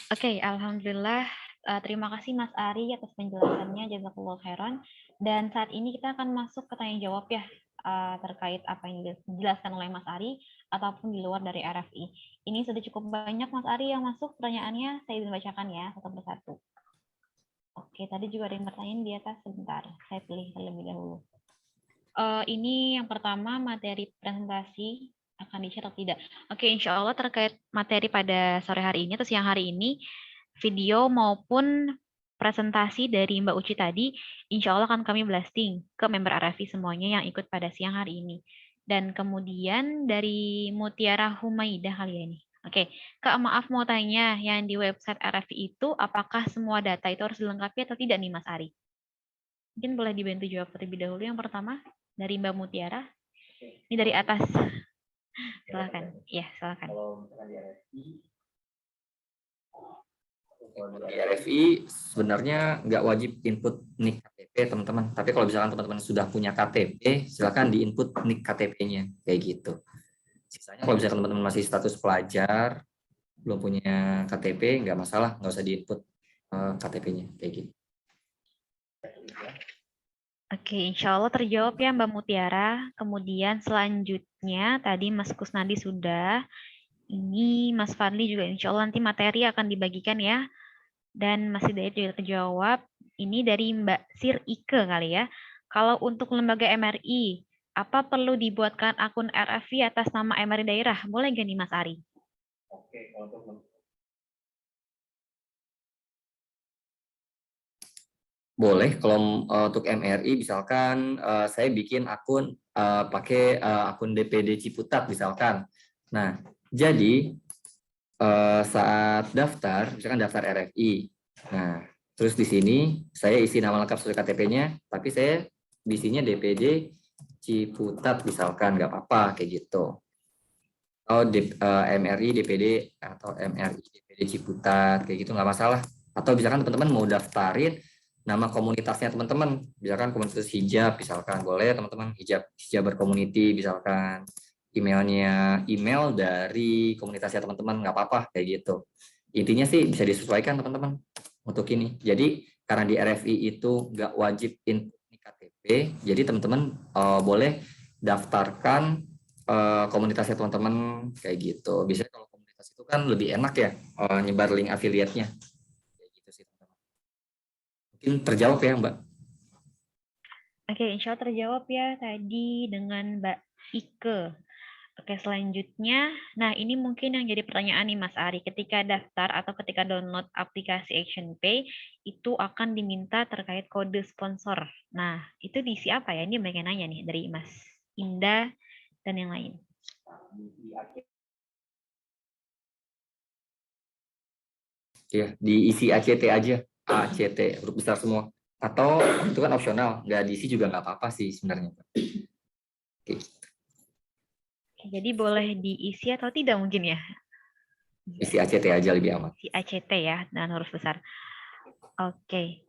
Oke, alhamdulillah. Terima kasih Mas Ari atas penjelasannya, jazakallahu khairan. Dan saat ini kita akan masuk ke tanya jawab ya, terkait apa yang dijelaskan oleh Mas Ari ataupun di luar dari RFI. Ini sudah cukup banyak Mas Ari yang masuk pertanyaannya, saya ingin bacakan ya satu persatu. Oke, tadi juga ada yang bertanya di atas, sebentar, saya pilih terlebih dahulu. Ini yang pertama, materi presentasi akan di-share atau tidak. Oke, insya Allah terkait materi pada sore hari ini atau siang hari ini, video maupun presentasi dari Mbak Uci tadi, insya Allah akan kami blasting ke member RFI semuanya yang ikut pada siang hari ini. Dan kemudian dari Mutiara Humaidah kali ya ini. Oke, Kak maaf mau tanya, yang di website RFI itu apakah semua data itu harus dilengkapi atau tidak nih Mas Ari? Mungkin boleh dibantu jawab terlebih dahulu yang pertama dari Mbak Mutiara. Ini dari atas. Silakan. Ya, silakan. Di RFI sebenarnya nggak wajib input NIK KTP teman-teman. Tapi kalau misalkan teman-teman sudah punya KTP, silakan diinput NIK KTP-nya kayak gitu. Sisanya kalau misalkan teman-teman masih status pelajar, belum punya KTP, nggak masalah, nggak usah diinput KTP-nya kayak gitu. Oke, insya Allah terjawab ya Mbak Mutiara. Kemudian selanjutnya tadi Mas Kusnadi sudah. Ini Mas Fadli juga insya Allah nanti materi akan dibagikan ya. Dan masih dari juga terjawab. Ini dari Mbak Sir Ike kali ya. Kalau untuk lembaga MRI, apa perlu dibuatkan akun RFI atas nama MRI daerah? Boleh nggak nih Mas Ari? Oke, kalau untuk boleh, kalau untuk MRI misalkan saya bikin akun pakai akun DPD Ciputat misalkan. Nah, jadi saat daftar, misalkan daftar RFI. Nah, terus di sini saya isi nama lengkap sesuai KTP-nya, tapi saya isinya DPD Ciputat misalkan, nggak apa-apa kayak gitu. Atau MRI DPD atau MRI DPD Ciputat kayak gitu nggak masalah. Atau misalkan teman-teman mau daftarin nama komunitasnya teman-teman, misalkan komunitas hijab, misalkan boleh teman-teman hijab berkomuniti, misalkan email dari komunitasnya teman-teman, nggak apa-apa kayak gitu. Intinya sih bisa disesuaikan teman-teman untuk ini. Jadi karena di RFI itu nggak wajib input KTP. Jadi teman-teman boleh daftarkan komunitasnya teman-teman kayak gitu. Biasanya kalau komunitas itu kan lebih enak ya nyebar link affiliate-nya. Kayak gitu sih teman-teman. Mungkin terjawab ya Mbak. Oke, insya Allah terjawab ya tadi dengan Mbak Ike. Oke, selanjutnya, nah ini mungkin yang jadi pertanyaan nih Mas Ari. Ketika daftar atau ketika download aplikasi ActionPay, itu akan diminta terkait kode sponsor. Nah, itu diisi apa ya? Ini banyak yang nanya nih dari Mas Indah dan yang lain. Ya, diisi ACT aja, ACT, huruf besar semua. Atau itu kan opsional, nggak diisi juga nggak apa-apa sih sebenarnya. Oke. Jadi boleh diisi atau tidak mungkin ya? Isi ACT aja lebih aman. Isi ACT ya, dengan huruf besar. Oke.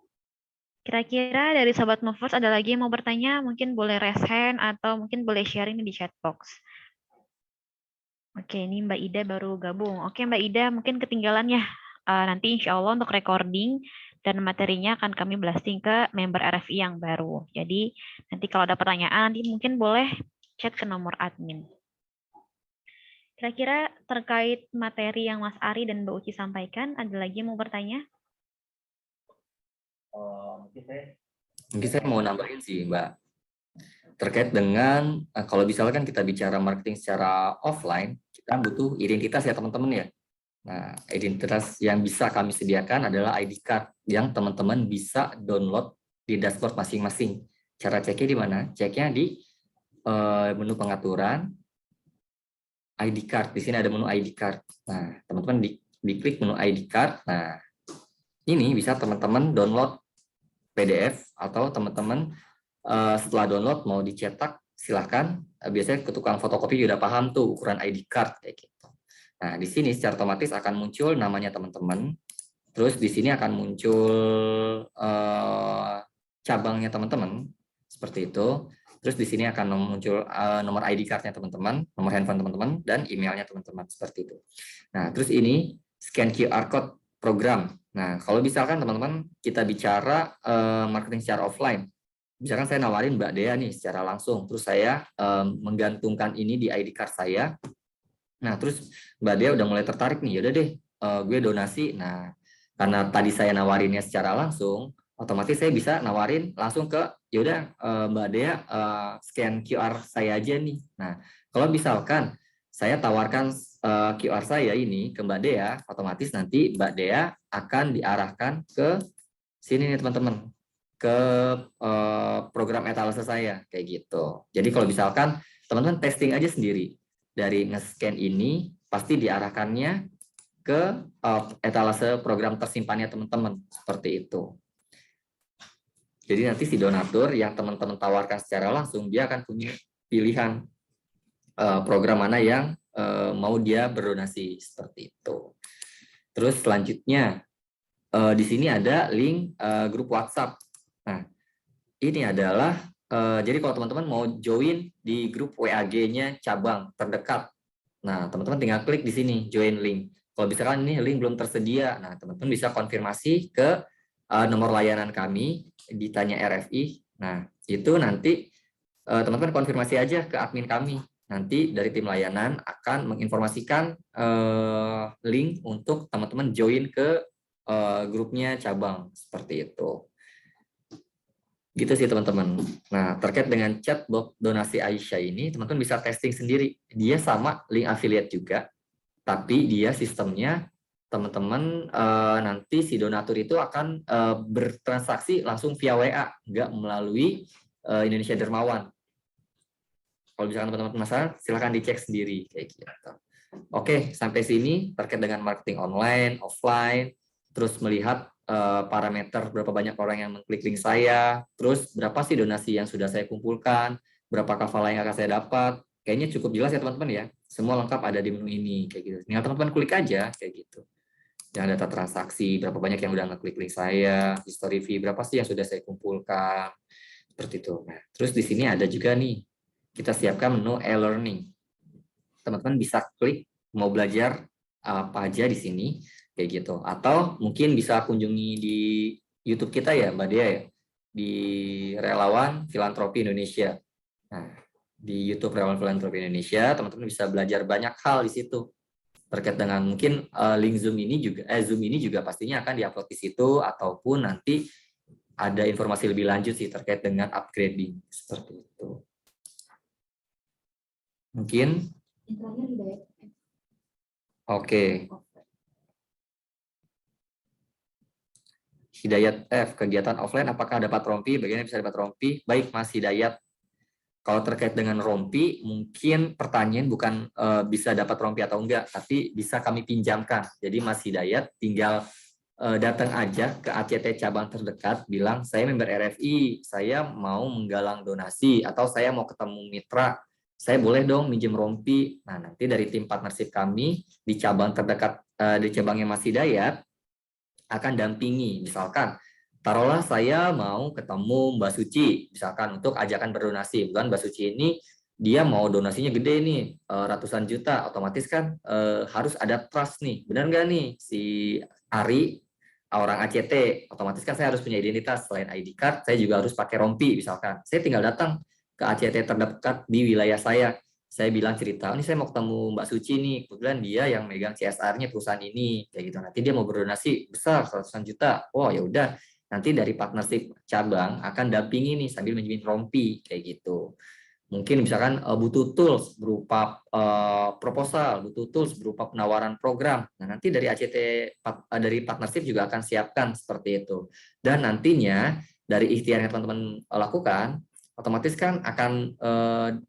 Kira-kira dari Sobat Movers ada lagi yang mau bertanya? Mungkin boleh raise hand atau mungkin boleh sharing di chat box. Oke, ini Mbak Ida baru gabung. Oke, Mbak Ida mungkin ketinggalan ya. Nanti insya Allah untuk recording dan materinya akan kami blasting ke member RFI yang baru. Jadi nanti kalau ada pertanyaan, nanti mungkin boleh chat ke nomor admin. Kira-kira terkait materi yang Mas Ari dan Mbak Uci sampaikan, ada lagi yang mau bertanya? Mungkin saya mau nambahin sih Mbak. Terkait dengan, kalau misalkan kita bicara marketing secara offline, kita butuh identitas ya teman-teman ya. Nah, identitas yang bisa kami sediakan adalah ID card yang teman-teman bisa download di dashboard masing-masing. Cara ceknya di mana? Ceknya di menu pengaturan, ID card. Di sini ada menu ID card. Nah, teman-teman diklik menu ID card. Nah, ini bisa teman-teman download PDF atau teman-teman setelah download mau dicetak, silahkan. Biasanya ke tukang fotokopi udah paham tuh ukuran ID card kayak gitu. Nah, di sini secara otomatis akan muncul namanya teman-teman. Terus di sini akan muncul cabangnya teman-teman seperti itu. Terus di sini akan muncul nomor ID card-nya teman-teman, nomor handphone teman-teman, dan emailnya teman-teman seperti itu. Nah, terus ini scan QR code program. Nah, kalau misalkan teman-teman kita bicara marketing secara offline, misalkan saya nawarin Mbak Dea nih secara langsung, terus saya menggantungkan ini di ID card saya. Nah, terus Mbak Dea udah mulai tertarik nih, yaudah deh, gue donasi. Nah, karena tadi saya nawarinnya secara langsung, otomatis saya bisa nawarin langsung ke, yaudah Mbak Dea scan QR saya aja nih. Nah, kalau misalkan saya tawarkan QR saya ini ke Mbak Dea, otomatis nanti Mbak Dea akan diarahkan ke sini nih teman-teman, ke program etalase saya, kayak gitu. Jadi kalau misalkan teman-teman testing aja sendiri, dari nge-scan ini pasti diarahkannya ke etalase program tersimpannya teman-teman, seperti itu. Jadi nanti si donatur yang teman-teman tawarkan secara langsung, dia akan punya pilihan program mana yang mau dia berdonasi, seperti itu. Terus selanjutnya, di sini ada link grup WhatsApp. Nah, ini adalah jadi kalau teman-teman mau join di grup WAG-nya cabang terdekat, nah teman-teman tinggal klik di sini join link. Kalau misalkan ini link belum tersedia, nah teman-teman bisa konfirmasi ke nomor layanan kami, ditanya RFI. Nah itu nanti teman-teman konfirmasi aja ke admin kami. Nanti dari tim layanan akan menginformasikan link untuk teman-teman join ke grupnya cabang, seperti itu. Gitu sih teman-teman. Nah, terkait dengan chatbot donasi Aisyah ini, teman-teman bisa testing sendiri. Dia sama link affiliate juga, tapi dia sistemnya teman-teman nanti si donatur itu akan bertransaksi langsung via WA, nggak melalui Indonesia Dermawan. Kalau misalkan teman-teman penasaran, silahkan dicek sendiri kayak gitu. Oke, sampai sini terkait dengan marketing online, offline, terus melihat parameter berapa banyak orang yang mengklik link saya, terus berapa sih donasi yang sudah saya kumpulkan, berapa kafala yang akan saya dapat. Kayaknya cukup jelas ya teman-teman ya. Semua lengkap ada di menu ini kayak gitu. Tinggal teman-teman klik aja kayak gitu. Yang data transaksi, berapa banyak yang udah ngeklik link saya, history fee berapa sih yang sudah saya kumpulkan. Seperti itu. Nah, terus di sini ada juga nih, kita siapkan menu e-learning. Teman-teman bisa klik mau belajar apa aja di sini. Kayak gitu. Atau mungkin bisa kunjungi di YouTube kita ya Mbak Dea ya. di Relawan Filantropi Indonesia. Nah, di YouTube Relawan Filantropi Indonesia, teman-teman bisa belajar banyak hal di situ terkait dengan mungkin link Zoom ini juga pastinya akan diupload di situ, ataupun nanti ada informasi lebih lanjut sih terkait dengan upgrading seperti itu. Mungkin oke. Hidayat F, kegiatan offline apakah dapat rompi? Bagaimana bisa dapat rompi? Baik Mas Hidayat, kalau terkait dengan rompi, mungkin pertanyaan bukan bisa dapat rompi atau enggak, tapi bisa kami pinjamkan. Jadi Mas Hidayat tinggal datang aja ke ACT cabang terdekat, bilang saya member RFI, saya mau menggalang donasi, atau saya mau ketemu mitra, saya boleh dong minjem rompi. Nah, nanti dari tim partnership kami di cabang terdekat, di cabangnya Mas Hidayat, akan dampingi. Misalkan taruhlah saya mau ketemu Mbak Suci misalkan untuk ajakan berdonasi, bukan Mbak Suci ini dia mau donasinya gede nih, ratusan juta, otomatis kan harus ada trust nih, benar nggak nih si Ari orang ACT, otomatis kan saya harus punya identitas, selain ID card saya juga harus pakai rompi. Misalkan saya tinggal datang ke ACT terdekat di wilayah saya bilang cerita, ini saya mau ketemu Mbak Suci nih, kebetulan dia yang megang CSR-nya perusahaan ini, kayak gitu. Nanti dia mau berdonasi besar, ratusan juta. Oh ya udah, nanti dari partnership cabang akan dampingi nih sambil minjemin rompi, kayak gitu. Mungkin misalkan butuh tools berupa proposal, butuh tools berupa penawaran program. Nah nanti dari ACT, dari partnership juga akan siapkan seperti itu. Dan nantinya dari ikhtiar yang teman-teman lakukan, otomatis kan akan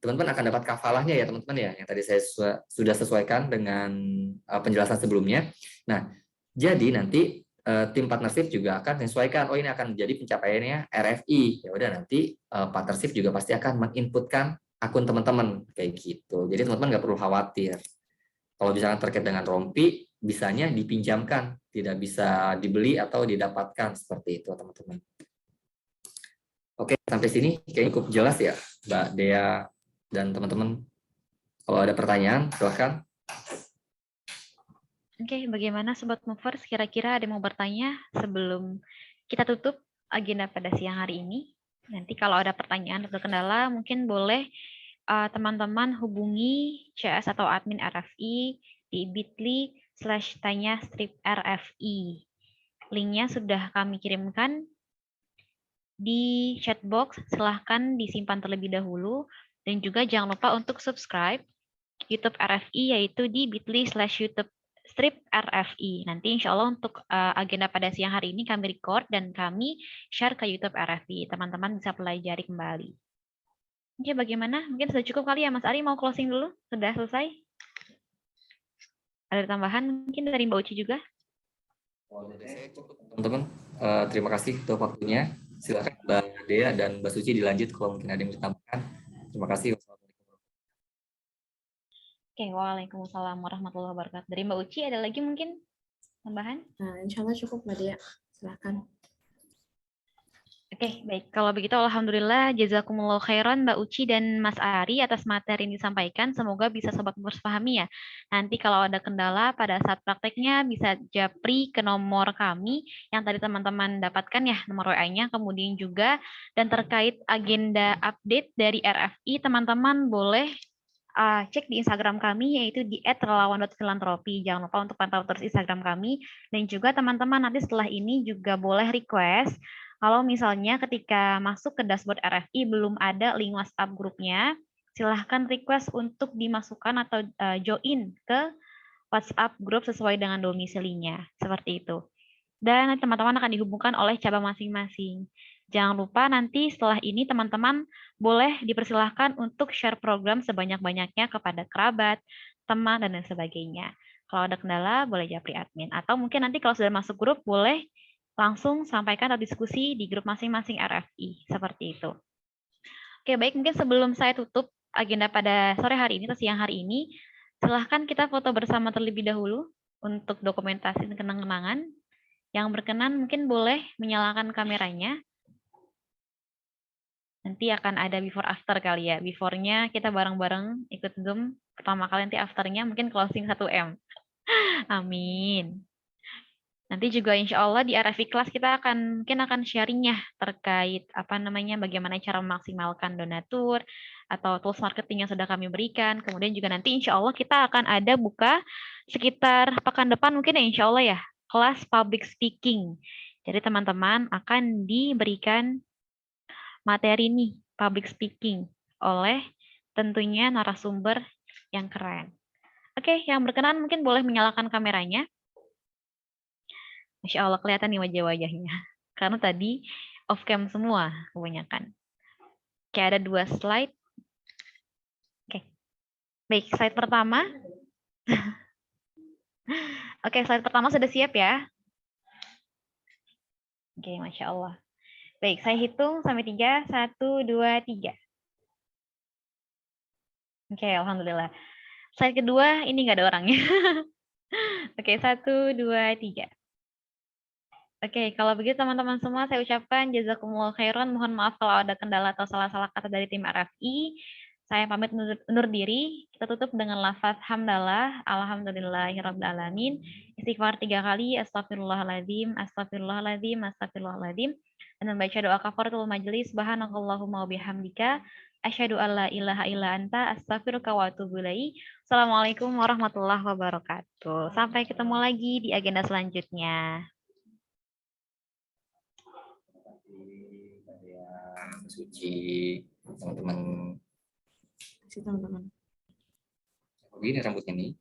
teman-teman akan dapat kafalahnya ya teman-teman ya, yang tadi saya sudah sesuaikan dengan penjelasan sebelumnya. Nah, jadi nanti tim partnership juga akan menyesuaikan, oh ini akan menjadi pencapaiannya RFI. Ya udah nanti partnership juga pasti akan menginputkan akun teman-teman kayak gitu. Jadi teman-teman nggak perlu khawatir. Kalau misalkan terkait dengan rompi, bisanya dipinjamkan, tidak bisa dibeli atau didapatkan seperti itu teman-teman. Oke, sampai sini kayaknya cukup jelas ya, Mbak Dea dan teman-teman. Kalau ada pertanyaan, silahkan. Oke, bagaimana Sobat Movers? Kira-kira ada yang mau bertanya sebelum kita tutup agenda pada siang hari ini? Nanti kalau ada pertanyaan atau kendala, mungkin boleh teman-teman hubungi CS atau admin RFI di bit.ly/tanya-RFI. Linknya sudah kami kirimkan di chat box, silahkan disimpan terlebih dahulu, dan juga jangan lupa untuk subscribe YouTube RFI, yaitu di bit.ly/YouTube-RFI. Nanti insya Allah untuk agenda pada siang hari ini kami record dan kami share ke YouTube RFI. Teman-teman bisa pelajari kembali. Oke, bagaimana? Mungkin sudah cukup kali ya, Mas Ari, mau closing dulu? Sudah selesai? Ada tambahan mungkin dari Mbak Uci juga? Teman-teman, terima kasih untuk waktunya. Silakan Mbak Dea dan Mbak Suci dilanjut kalau mungkin ada yang ditambahkan. Terima kasih. Oke, waalaikumsalam warahmatullahi wabarakatuh. Dari Mbak Uci ada lagi mungkin tambahan? Nah, insya Allah cukup Mbak Dea. Silakan. Oke, baik. Kalau begitu, alhamdulillah, jazakumullah khairan Mbak Uci dan Mas Ari atas materi yang disampaikan. Semoga bisa Sobat Movers pahami ya. Nanti kalau ada kendala pada saat prakteknya, bisa japri ke nomor kami yang tadi teman-teman dapatkan ya, nomor WA-nya. Kemudian juga, dan terkait agenda update dari RFI, teman-teman boleh cek di Instagram kami, yaitu di @relawan.filantropi. Jangan lupa untuk pantau terus Instagram kami. Dan juga teman-teman nanti setelah ini juga boleh request, kalau misalnya ketika masuk ke dashboard RFI belum ada link WhatsApp grupnya, silahkan request untuk dimasukkan atau join ke WhatsApp grup sesuai dengan domisilinya. Seperti itu. Dan teman-teman akan dihubungkan oleh cabang masing-masing. Jangan lupa nanti setelah ini teman-teman boleh dipersilahkan untuk share program sebanyak-banyaknya kepada kerabat, teman, dan lain sebagainya. Kalau ada kendala, boleh japri admin. Atau mungkin nanti kalau sudah masuk grup, boleh langsung sampaikan atau diskusi di grup masing-masing RFI. Seperti itu. Oke, baik. Mungkin sebelum saya tutup agenda pada sore hari ini atau siang hari ini, silahkan kita foto bersama terlebih dahulu untuk dokumentasi dan kenang-kenangan. Yang berkenan mungkin boleh menyalakan kameranya. Nanti akan ada before after kali ya. Before-nya kita bareng-bareng ikut Zoom. Pertama kali nanti after-nya mungkin closing 1M. Amin. Nanti juga insya Allah di RFI kelas kita mungkin akan sharingnya terkait bagaimana cara memaksimalkan donatur atau tools marketing yang sudah kami berikan. Kemudian juga nanti insya Allah kita akan ada buka sekitar pekan depan mungkin ya insya Allah ya, kelas public speaking. Jadi teman-teman akan diberikan materi nih public speaking oleh tentunya narasumber yang keren. Oke, yang berkenan mungkin boleh menyalakan kameranya. Masya Allah kelihatan nih wajah-wajahnya. Karena tadi off cam semua kebanyakan. Oke, ada 2 slide. Oke. Baik, slide pertama. Oke, slide pertama sudah siap ya? Oke, Masya Allah. Baik, saya hitung sampai 3. 1, 2, 3. Oke, Alhamdulillah. Slide kedua, ini nggak ada orangnya. Oke, 1, 2, 3. Oke, kalau begitu teman-teman semua saya ucapkan jazakumullah khairan. Mohon maaf kalau ada kendala atau salah-salah kata dari tim RFI. Saya pamit undur diri. Kita tutup dengan lafaz hamdalah, alhamdulillahirrabbilalamin. Istighfar 3 kali, astagfirullahaladzim, astagfirullahaladzim, astagfirullahaladzim. Dan membaca doa kafaratul majelis, subhanakallahumma wabihamdika, asyhadu alla ilaha illa anta, astaghfiruka wa atubu ilaik. Assalamualaikum warahmatullahi wabarakatuh. Sampai ketemu lagi di agenda selanjutnya. Suci, teman-teman. Terima kasih teman-teman. Begini rambutnya nih.